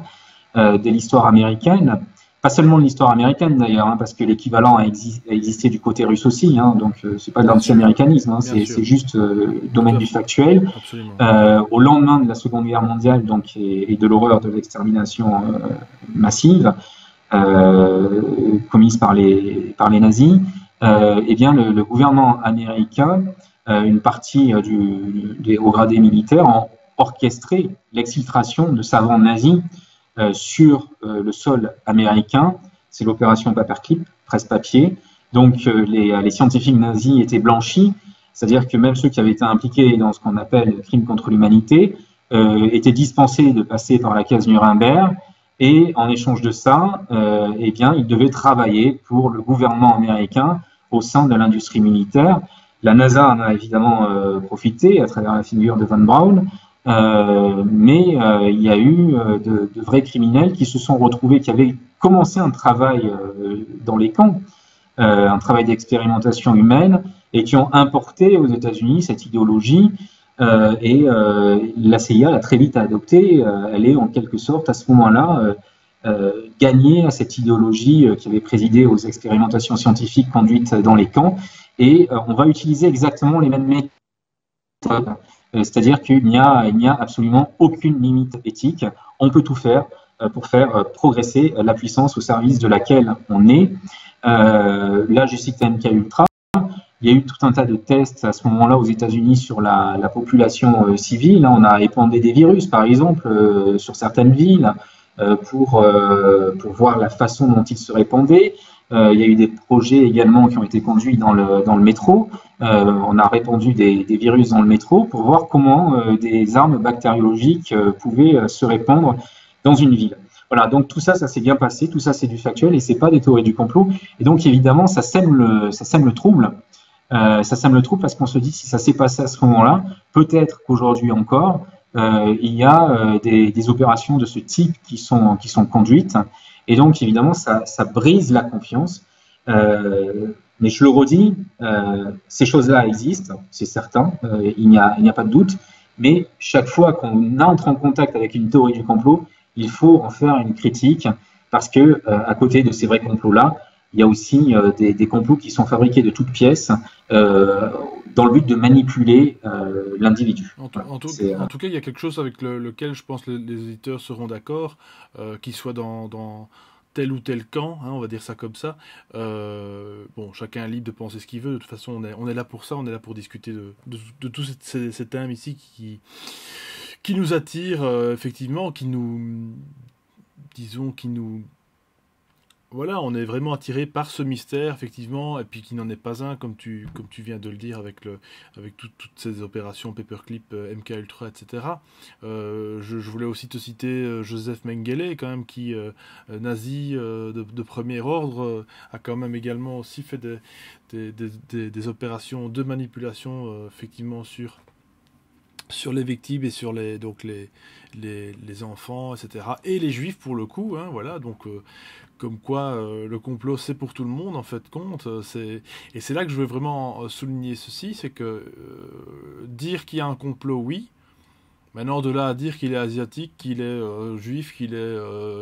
de l'histoire américaine, pas seulement de l'histoire américaine d'ailleurs, hein, parce que l'équivalent a existé du côté russe aussi, hein, donc c'est pas de l'anti-américanisme, hein, c'est juste domaine du factuel. Au lendemain de la Seconde Guerre mondiale, donc, et de l'horreur de l'extermination massive commise par les nazis, eh bien le gouvernement américain, une partie des hauts gradés militaires, ont orchestré l'exfiltration de savants nazis sur le sol américain. C'est l'opération Paperclip, presse-papier. Donc les scientifiques nazis étaient blanchis, c'est-à-dire que même ceux qui avaient été impliqués dans ce qu'on appelle le crime contre l'humanité étaient dispensés de passer par la case Nuremberg, et en échange de ça, eh bien, ils devaient travailler pour le gouvernement américain au sein de l'industrie militaire. La NASA en a évidemment profité à travers la figure de Von Braun, mais il y a eu de vrais criminels qui se sont retrouvés, qui avaient commencé un travail dans les camps, un travail d'expérimentation humaine, et qui ont importé aux États-Unis cette idéologie, et la CIA l'a très vite adoptée. Elle est en quelque sorte à ce moment-là gagnée à cette idéologie qui avait présidé aux expérimentations scientifiques conduites dans les camps. Et on va utiliser exactement les mêmes méthodes c'est-à-dire qu'il n'y a absolument aucune limite éthique. On peut tout faire pour faire progresser la puissance au service de laquelle on est. Là, je cite MK Ultra. Il y a eu tout un tas de tests à ce moment-là aux États-Unis sur la population civile. On a épandé des virus, par exemple, sur certaines villes pour voir la façon dont ils se répandaient. Il y a eu des projets également qui ont été conduits dans le métro. On a répandu des virus dans le métro pour voir comment des armes bactériologiques pouvaient se répandre dans une ville. Voilà, donc tout ça, ça s'est bien passé, tout ça c'est du factuel et c'est pas des théories du complot. Et donc évidemment, ça sème le trouble. Ça sème le trouble parce qu'on se dit si ça s'est passé à ce moment-là, peut-être qu'aujourd'hui encore, il y a des opérations de ce type qui sont conduites. Et donc évidemment, ça brise la confiance. Mais je le redis, ces choses-là existent, c'est certain, il n'y a pas de doute. Mais chaque fois qu'on entre en contact avec une théorie du complot, il faut en faire une critique parce que à côté de ces vrais complots-là, il y a aussi des complots qui sont fabriqués de toutes pièces dans le but de manipuler l'individu. En tout cas, il y a quelque chose avec lequel je pense que les éditeurs seront d'accord, qu'ils soient dans tel ou tel camp, hein, on va dire ça comme ça. Bon, chacun est libre de penser ce qu'il veut. De toute façon, on est là pour ça, on est là pour discuter de tous ces thèmes ici qui nous attirent, effectivement, voilà, on est vraiment attiré par ce mystère, effectivement, et puis qui n'en est pas un, comme tu viens de le dire, avec toutes ces opérations Paperclip, MK Ultra, etc. Je voulais aussi te citer Joseph Mengele, quand même, qui, nazi de premier ordre, a quand même également aussi fait des opérations de manipulation, effectivement, sur les victimes et sur les enfants, etc. Et les juifs pour le coup, hein, voilà, donc comme quoi le complot c'est pour tout le monde en fait compte. Et c'est là que je veux vraiment souligner ceci, c'est que dire qu'il y a un complot, oui. Maintenant, de là à dire qu'il est asiatique, qu'il est juif, qu'il est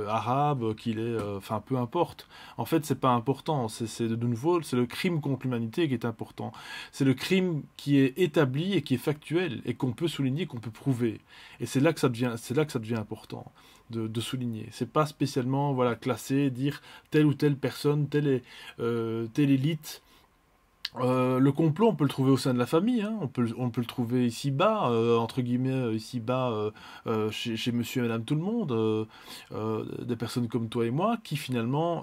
arabe, qu'il est... Enfin, peu importe. En fait, c'est pas important. C'est de nouveau, c'est le crime contre l'humanité qui est important. C'est le crime qui est établi et qui est factuel et qu'on peut souligner, qu'on peut prouver. Et c'est là que ça devient important de souligner. C'est pas spécialement, voilà, classer, dire telle ou telle personne, telle élite. Le complot, on peut le trouver au sein de la famille, hein. On peut le trouver ici-bas, entre guillemets, ici-bas, chez monsieur et madame tout le monde, des personnes comme toi et moi, qui finalement,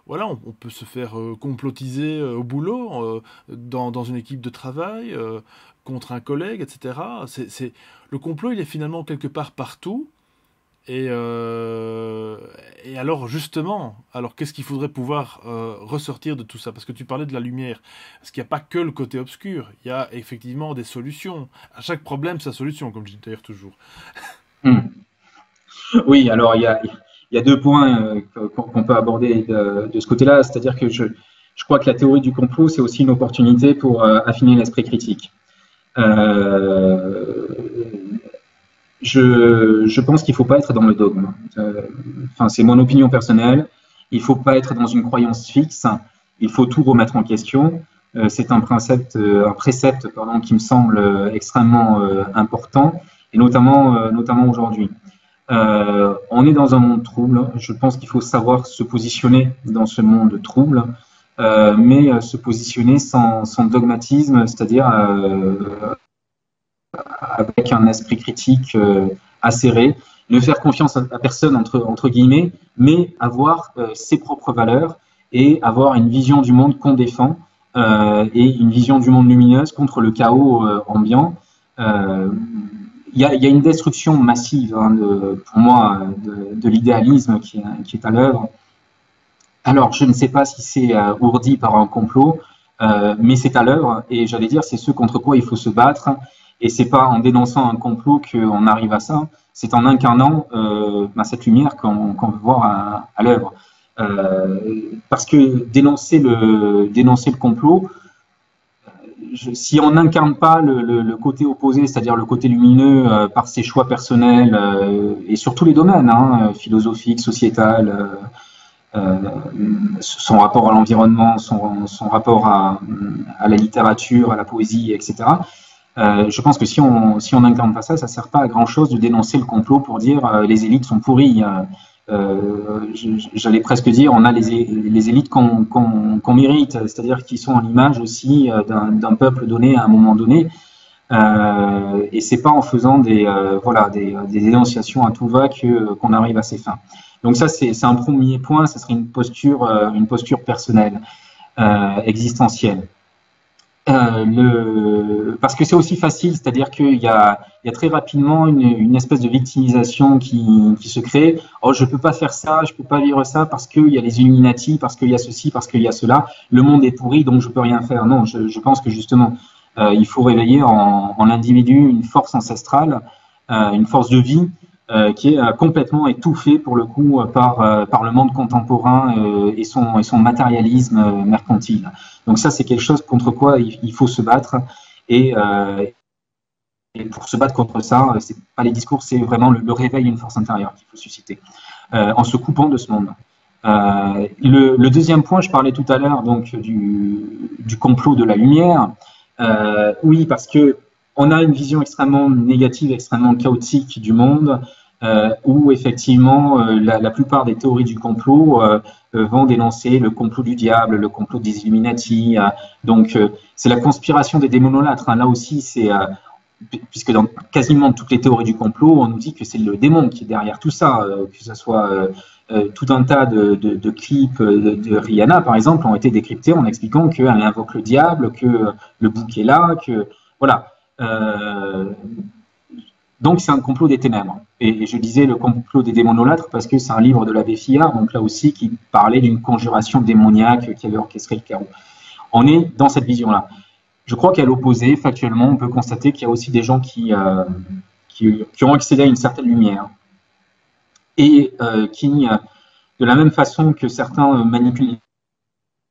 voilà, on peut se faire complotiser au boulot, dans une équipe de travail, contre un collègue, etc. Le complot, il est finalement quelque part partout. Et alors justement, qu'est-ce qu'il faudrait pouvoir ressortir de tout ça? Parce que tu parlais de la lumière. Parce qu'il n'y a pas que le côté obscur. Il y a effectivement des solutions. À chaque problème, sa solution, comme je dis d'ailleurs toujours. Oui, alors il y a deux points qu'on peut aborder de ce côté-là. C'est-à-dire que je crois que la théorie du complot, c'est aussi une opportunité pour affiner l'esprit critique. Je pense qu'il ne faut pas être dans le dogme. Enfin, c'est mon opinion personnelle. Il ne faut pas être dans une croyance fixe. Il faut tout remettre en question. C'est un précepte, qui me semble extrêmement important, et notamment aujourd'hui. On est dans un monde trouble. Je pense qu'il faut savoir se positionner dans ce monde trouble, mais se positionner sans dogmatisme, c'est-à-dire avec un esprit critique acéré, ne faire confiance à personne entre guillemets, mais avoir ses propres valeurs et avoir une vision du monde qu'on défend et une vision du monde lumineuse contre le chaos ambiant. Il y a une destruction massive, pour moi, de l'idéalisme qui est à l'œuvre. Alors, je ne sais pas si c'est ourdi par un complot, mais c'est à l'œuvre, et j'allais dire, c'est ce contre quoi il faut se battre. Et c'est pas en dénonçant un complot qu'on arrive à ça, c'est en incarnant cette lumière qu'on veut voir à l'œuvre. Parce que dénoncer le complot, si on n'incarne pas le côté opposé, c'est-à-dire le côté lumineux par ses choix personnels et sur tous les domaines, philosophique, sociétal, son rapport à l'environnement, son rapport à la littérature, à la poésie, etc., Je pense que si on n'incarne pas ça, ça sert pas à grand chose de dénoncer le complot pour dire les élites sont pourries. J'allais presque dire on a les élites qu'on mérite, c'est-à-dire qui sont à l'image aussi d'un peuple donné à un moment donné. Et c'est pas en faisant des dénonciations à tout va qu'on arrive à ses fins. Donc ça c'est un premier point, ça serait une posture personnelle, existentielle. Parce que c'est aussi facile, c'est-à-dire qu'il y a très rapidement une espèce de victimisation qui se crée. Oh, je peux pas faire ça, je peux pas vivre ça parce qu'il y a les Illuminati, parce qu'il y a ceci, parce qu'il y a cela. Le monde est pourri, donc je peux rien faire. Non, je pense que justement, il faut réveiller en l'individu une force ancestrale, une force de vie qui est complètement étouffée pour le coup par le monde contemporain et son matérialisme mercantile. Donc ça, c'est quelque chose contre quoi il faut se battre. Et pour se battre contre ça, c'est pas les discours, c'est vraiment le réveil d'une force intérieure qu'il faut susciter en se coupant de ce monde. Le deuxième point, je parlais tout à l'heure donc du complot de la lumière. Oui, parce que on a une vision extrêmement négative, extrêmement chaotique du monde, où effectivement la plupart des théories du complot vont dénoncer le complot du diable, le complot des Illuminati. Donc c'est la conspiration des démonolâtres. Hein. Là aussi, c'est puisque dans quasiment toutes les théories du complot, on nous dit que c'est le démon qui est derrière tout ça, que ce soit tout un tas de clips de Rihanna, par exemple, ont été décryptés en expliquant qu'elle invoque le diable, que le bouc est là, que voilà. Donc c'est un complot des ténèbres. Et je disais le complot des démonolâtres parce que c'est un livre de l'abbé Fillard, donc là aussi qui parlait d'une conjuration démoniaque qui avait orchestré le chaos. On est dans cette vision-là. Je crois qu'à l'opposé, factuellement, on peut constater qu'il y a aussi des gens qui ont accédé à une certaine lumière et qui, de la même façon que certains manipulent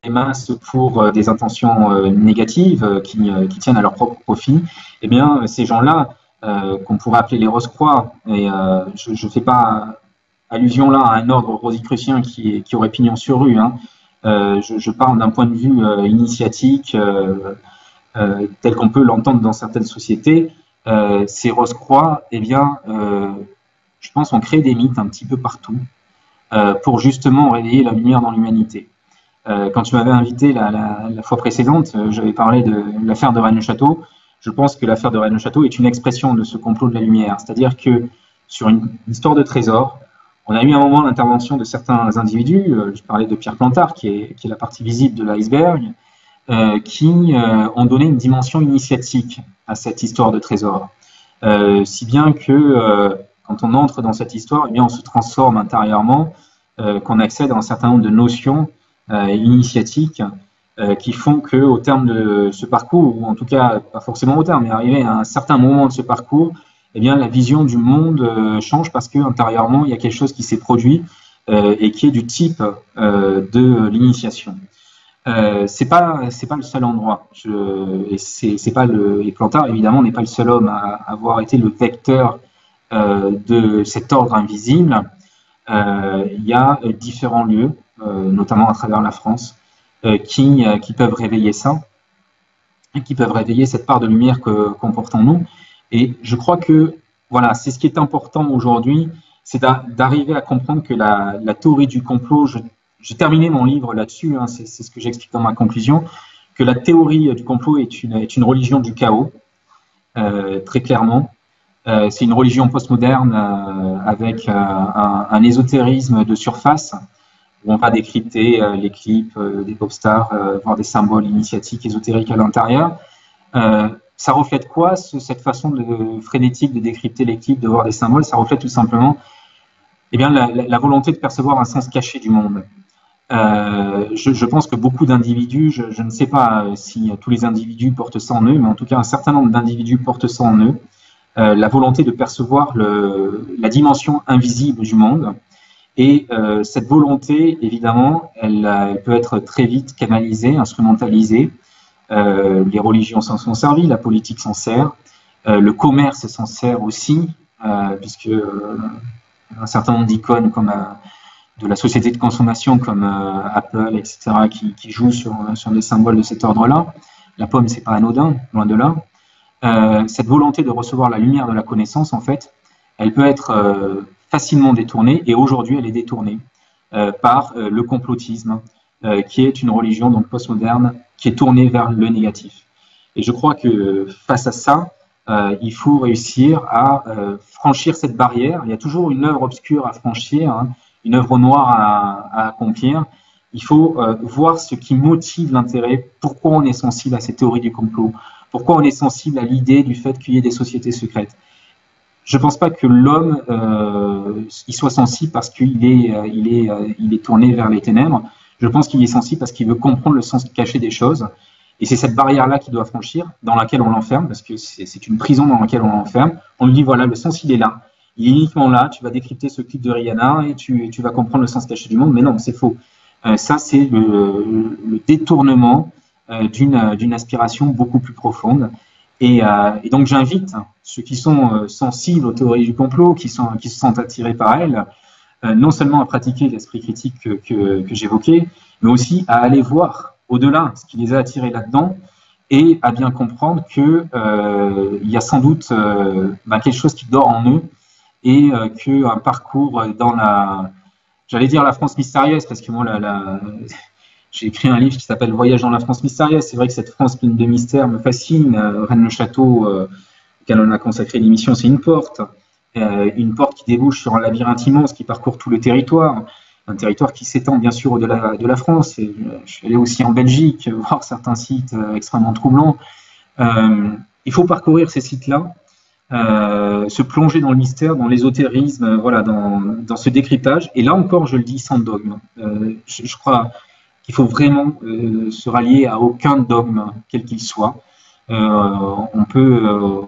les masses pour des intentions négatives qui tiennent à leur propre profit, eh bien, ces gens-là, qu'on pourrait appeler les Rose-Croix, et je ne fais pas allusion là à un ordre rosicrucien qui aurait pignon sur rue, hein. Je parle d'un point de vue initiatique, tel qu'on peut l'entendre dans certaines sociétés. Ces Rose-Croix, eh bien, je pense, ont créé des mythes un petit peu partout pour justement réveiller la lumière dans l'humanité. Quand tu m'avais invité la fois précédente, j'avais parlé de l'affaire de Rennes-le-Château. Je pense que l'affaire de Rennes-le-Château est une expression de ce complot de la lumière. C'est-à-dire que sur une histoire de trésor, on a eu un moment l'intervention de certains individus, je parlais de Pierre Plantard, qui est la partie visible de l'iceberg, qui ont donné une dimension initiatique à cette histoire de trésor. Si bien que quand on entre dans cette histoire, eh bien, on se transforme intérieurement, qu'on accède à un certain nombre de notions initiatiques qui font qu'au terme de ce parcours, ou en tout cas pas forcément au terme, mais arrivé à un certain moment de ce parcours, eh bien, la vision du monde change parce qu'intérieurement, il y a quelque chose qui s'est produit et qui est du type de l'initiation. C'est pas le seul endroit. Et Plantard, évidemment, n'est pas le seul homme à avoir été le vecteur de cet ordre invisible. Il y a différents lieux, notamment à travers la France, qui peuvent réveiller ça, et qui peuvent réveiller cette part de lumière qu'on porte en nous. Et je crois que voilà, c'est ce qui est important aujourd'hui, c'est d'arriver à comprendre que la théorie du complot, j'ai terminé mon livre là-dessus, hein, c'est ce que j'explique dans ma conclusion, que la théorie du complot est une religion du chaos, très clairement. C'est une religion postmoderne avec un ésotérisme de surface, où on va décrypter les clips des pop stars, voir des symboles initiatiques, ésotériques à l'intérieur. Ça reflète quoi, cette façon frénétique de décrypter les clips, de voir des symboles? Ça reflète tout simplement eh bien, la volonté de percevoir un sens caché du monde. Je pense que beaucoup d'individus, je ne sais pas si tous les individus portent ça en eux, mais en tout cas un certain nombre d'individus portent ça en eux, la volonté de percevoir la dimension invisible du monde. Et cette volonté, évidemment, elle peut être très vite canalisée, instrumentalisée. Les religions s'en sont servies, la politique s'en sert, le commerce s'en sert aussi, puisque un certain nombre d'icônes comme de la société de consommation comme Apple, etc., qui jouent sur des symboles de cet ordre-là. La pomme, c'est pas anodin, loin de là. cette volonté de recevoir la lumière de la connaissance, en fait, elle peut être facilement détournée, et aujourd'hui, elle est détournée par le complotisme, qui est une religion donc postmoderne qui est tournée vers le négatif. Et je crois que face à ça, il faut réussir à franchir cette barrière. Il y a toujours une œuvre obscure à franchir, hein, une œuvre noire à accomplir. Il faut voir ce qui motive l'intérêt, pourquoi on est sensible à ces théories du complot, pourquoi on est sensible à l'idée du fait qu'il y ait des sociétés secrètes. Je ne pense pas que l'homme il soit sensible parce qu'il est tourné vers les ténèbres. Je pense qu'il est sensible parce qu'il veut comprendre le sens caché des choses. Et c'est cette barrière-là qu'il doit franchir, dans laquelle on l'enferme, parce que c'est une prison dans laquelle on l'enferme. On lui dit, voilà, le sens, il est là. Il est uniquement là. Tu vas décrypter ce clip de Rihanna et tu vas comprendre le sens caché du monde. Mais non, c'est faux. Ça, c'est le détournement d'une aspiration beaucoup plus profonde. Et donc, j'invite ceux qui sont sensibles aux théories du complot, qui se sentent attirés par elles, non seulement à pratiquer l'esprit critique que j'évoquais, mais aussi à aller voir au-delà ce qui les a attirés là-dedans et à bien comprendre qu'il y a sans doute quelque chose qui dort en eux et qu'un parcours dans j'allais dire la France mystérieuse, parce que moi, j'ai écrit un livre qui s'appelle Voyage dans la France mystérieuse. C'est vrai que cette France pleine de mystères me fascine. Rennes-le-Château, auquel on a consacré l'émission, c'est une porte qui débouche sur un labyrinthe immense qui parcourt tout le territoire. Un territoire qui s'étend bien sûr au-delà de la France. Et je suis allé aussi en Belgique voir certains sites extrêmement troublants. Il faut parcourir ces sites-là, se plonger dans le mystère, dans l'ésotérisme, voilà, dans ce décryptage. Et là encore, je le dis sans dogme. Je crois qu'il faut vraiment se rallier à aucun dogme, quel qu'il soit. On peut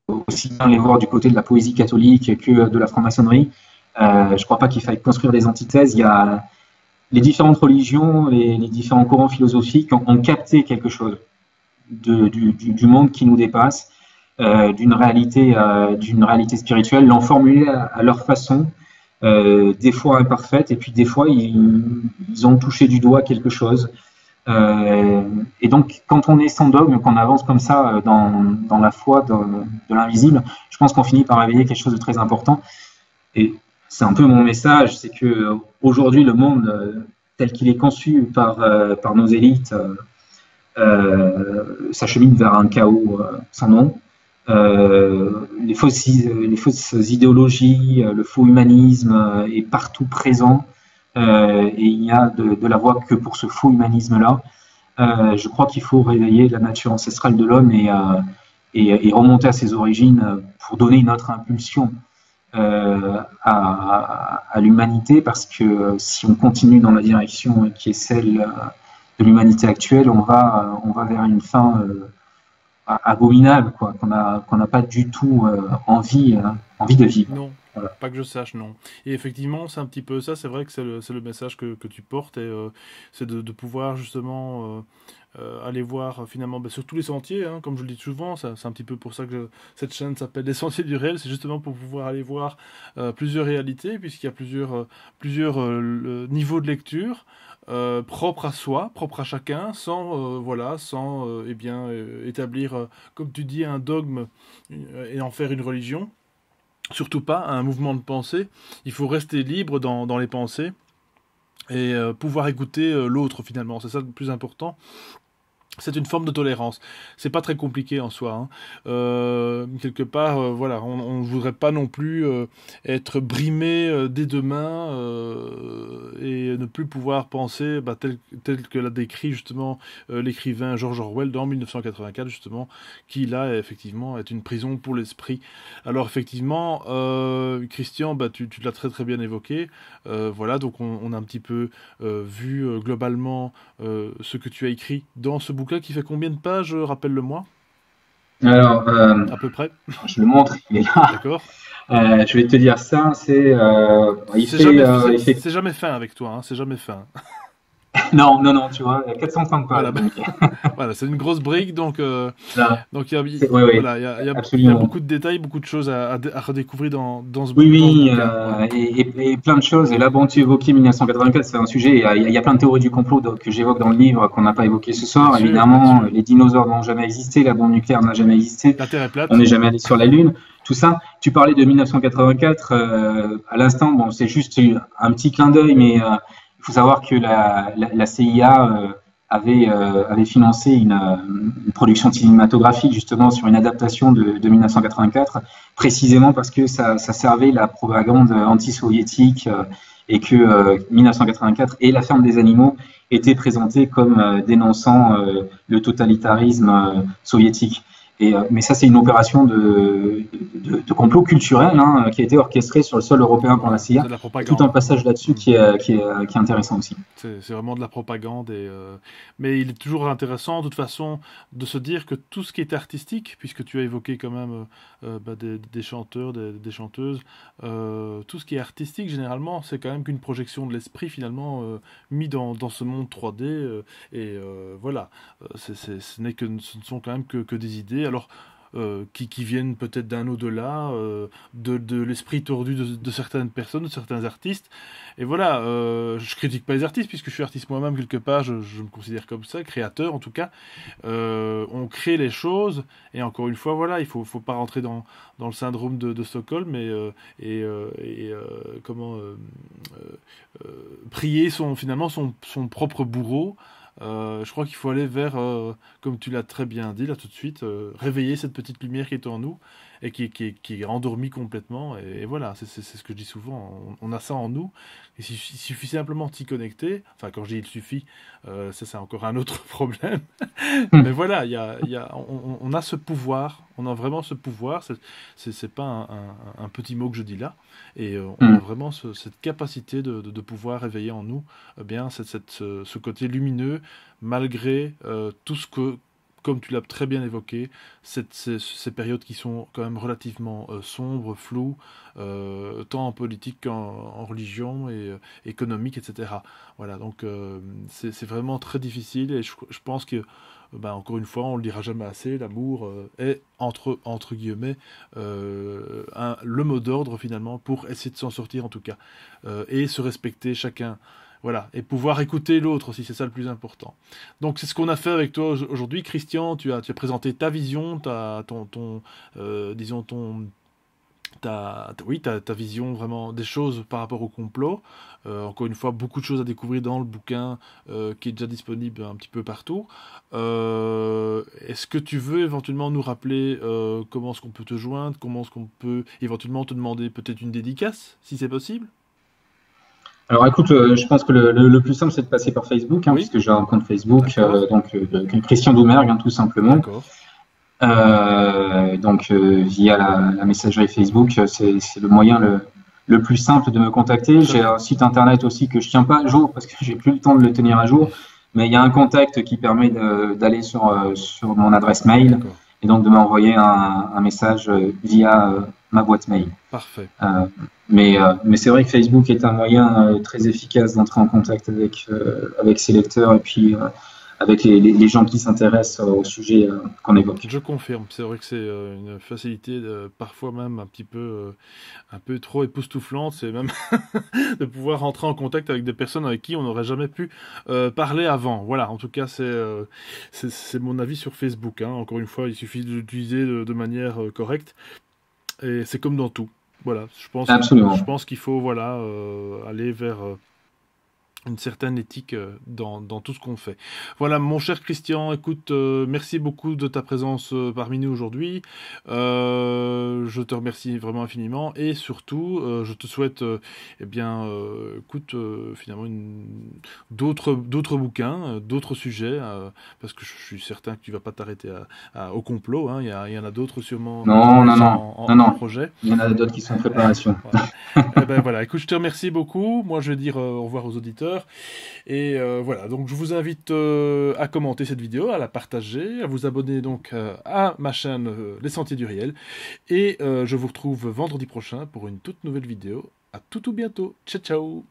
aussi bien les voir du côté de la poésie catholique que de la franc-maçonnerie. Je ne crois pas qu'il faille construire des antithèses. Il y a les différentes religions, les différents courants philosophiques ont capté quelque chose du monde qui nous dépasse, d'une réalité spirituelle, l'ont formulé à leur façon, des fois imparfaite, et puis des fois ils ont touché du doigt quelque chose. Et donc, quand on est sans dogme, qu'on avance comme ça dans la foi de l'invisible, je pense qu'on finit par réveiller quelque chose de très important. Et c'est un peu mon message, c'est que aujourd'hui le monde tel qu'il est conçu par nos élites s'achemine vers un chaos sans nom. Les fausses idéologies, le faux humanisme est partout présent, et il n'y a de la voie que pour ce faux humanisme-là. Je crois qu'il faut réveiller la nature ancestrale de l'homme et remonter à ses origines pour donner une autre impulsion à l'humanité, parce que si on continue dans la direction qui est celle de l'humanité actuelle, on va vers une fin abominable, quoi, qu'on n'a pas du tout envie de vivre. Non, voilà. Pas que je sache, non. Et effectivement, c'est un petit peu ça, c'est vrai que c'est le message que tu portes, et c'est de pouvoir justement aller voir finalement sur tous les sentiers, hein, comme je le dis souvent, c'est un petit peu pour ça que cette chaîne s'appelle Les Sentiers du Réel, c'est justement pour pouvoir aller voir plusieurs réalités, puisqu'il y a plusieurs niveaux de lecture. Propre à soi, propre à chacun, sans établir, comme tu dis, un dogme et en faire une religion. Surtout pas un mouvement de pensée. Il faut rester libre dans les pensées et pouvoir écouter l'autre finalement. C'est ça le plus important. C'est une forme de tolérance. C'est pas très compliqué en soi, hein. Quelque part, voilà, on ne voudrait pas non plus être brimé dès demain et ne plus pouvoir penser tel que l'a décrit justement l'écrivain George Orwell dans 1984, justement, qui là effectivement est une prison pour l'esprit. Alors effectivement, Christian, tu l'as très très bien évoqué. Voilà, donc on a un petit peu vu globalement ce que tu as écrit dans ce bouquin qui fait combien de pages, rappelle-le-moi? Alors, à peu près. Je le montre, il est là. D'accord. Je vais te dire ça, c'est jamais fin avec toi, hein, c'est jamais fin. Non, non, non, tu vois, 430 Voilà, pages. Donc, voilà, c'est une grosse brique, là, donc ouais, ouais, voilà, il y a absolument. beaucoup de détails, beaucoup de choses à redécouvrir Oui, dans ce oui, bouquin. Voilà. et plein de choses. Et là, bon, tu évoquais 1984, c'est un sujet. Il y a plein de théories du complot que j'évoque dans le livre qu'on n'a pas évoqué ce Bien soir. sûr, bien Évidemment, sûr. les dinosaures n'ont jamais existé, la bombe nucléaire n'a jamais existé, La Terre est on plate. n'est jamais allé sur la Lune. Tout ça. Tu parlais de 1984 à l'instant. Bon, c'est juste un petit clin d'œil, mais il faut savoir que la CIA avait financé une production cinématographique justement sur une adaptation de 1984 précisément parce que ça servait la propagande anti-soviétique et que 1984 et la ferme des animaux étaient présentés comme dénonçant le totalitarisme soviétique. Mais ça, c'est une opération de complot culturel qui a été orchestrée sur le sol européen par la Voilà, c'est CIA. de la Il y a tout un propagande. passage là-dessus Mm. qui est intéressant aussi. C'est vraiment de la propagande. Mais il est toujours intéressant, de toute façon, de se dire que tout ce qui est artistique, puisque tu as évoqué quand même des chanteurs, des chanteuses, tout ce qui est artistique, généralement, c'est quand même qu'une projection de l'esprit, finalement, mis dans ce monde 3D. Voilà. Ce ne sont quand même que des idées. Alors, qui viennent peut-être d'un au-delà, de l'esprit tordu de certaines personnes, de certains artistes. Et voilà, je critique pas les artistes, puisque je suis artiste moi-même quelque part, je me considère comme ça, créateur en tout cas. On crée les choses, et encore une fois, voilà, faut pas rentrer dans le syndrome de Stockholm, comment prier finalement son propre bourreau. Je crois qu'il faut aller vers, comme tu l'as très bien dit là tout de suite, réveiller cette petite lumière qui est en nous et qui est endormie complètement. Et voilà, c'est ce que je dis souvent. On a ça en nous. Il suffit simplement de s'y connecter. Enfin, quand je dis il suffit, ça c'est encore un autre problème. Mais voilà, on a ce pouvoir. On a vraiment ce pouvoir. C'est pas un petit mot que je dis là. Et on a vraiment cette capacité de pouvoir réveiller en nous bien ce côté lumineux malgré tout ce que, comme tu l'as très bien évoqué, ces périodes qui sont quand même relativement sombres, floues, tant en politique qu'en religion et économique, etc. Voilà, donc c'est vraiment très difficile et je pense que, ben, encore une fois, on le dira jamais assez, l'amour est, entre guillemets, le mot d'ordre finalement pour essayer de s'en sortir en tout cas, et se respecter chacun. Voilà, et pouvoir écouter l'autre aussi, c'est ça le plus important. Donc c'est ce qu'on a fait avec toi aujourd'hui, Christian. Tu as présenté ta vision, disons ta vision vraiment des choses par rapport au complot. Encore une fois, beaucoup de choses à découvrir dans le bouquin qui est déjà disponible un petit peu partout. Est-ce que tu veux éventuellement nous rappeler comment est-ce qu'on peut te joindre, comment est-ce qu'on peut éventuellement te demander peut-être une dédicace, si c'est possible? Alors écoute, je pense que le plus simple c'est de passer par Facebook, Oui, puisque j'ai un compte Facebook, d'accord, Christian Doumergue, tout simplement. d'accord. Via la messagerie Facebook, c'est le moyen le plus simple de me contacter. Très J'ai bien. un site internet aussi que je tiens pas à jour parce que j'ai plus le temps de le tenir à jour, mais il y a un contact qui permet d'aller sur mon adresse mail D'accord. et donc de m'envoyer un message via ma boîte mail. Parfait. Mais c'est vrai que Facebook est un moyen très efficace d'entrer en contact avec ses lecteurs et puis avec les gens qui s'intéressent au sujet qu'on évoque. Je confirme. C'est vrai que c'est une facilité, parfois même un peu trop époustouflante. C'est même de pouvoir rentrer en contact avec des personnes avec qui on n'aurait jamais pu parler avant. Voilà. En tout cas, c'est mon avis sur Facebook, hein. Encore une fois, il suffit de l'utiliser de manière correcte. Et c'est comme dans tout. Voilà. Je Absolument. pense qu'il faut voilà aller vers une certaine éthique dans tout ce qu'on fait. Voilà, mon cher Christian, écoute, merci beaucoup de ta présence parmi nous aujourd'hui. Je te remercie vraiment infiniment et surtout, je te souhaite, eh bien, écoute, finalement, d'autres bouquins, d'autres sujets, parce que je suis certain que tu vas pas t'arrêter au complot, hein. Il y en a d'autres sûrement Non, non, plus non, non, en non. projet. Il y en a d'autres qui sont en préparation. Voilà. Eh ben voilà, écoute, je te remercie beaucoup. Moi, je vais dire au revoir aux auditeurs. Et voilà, donc je vous invite à commenter cette vidéo, à la partager, à vous abonner donc à ma chaîne Les Sentiers du Réel. Et je vous retrouve vendredi prochain pour une toute nouvelle vidéo. À tout bientôt. Ciao, ciao.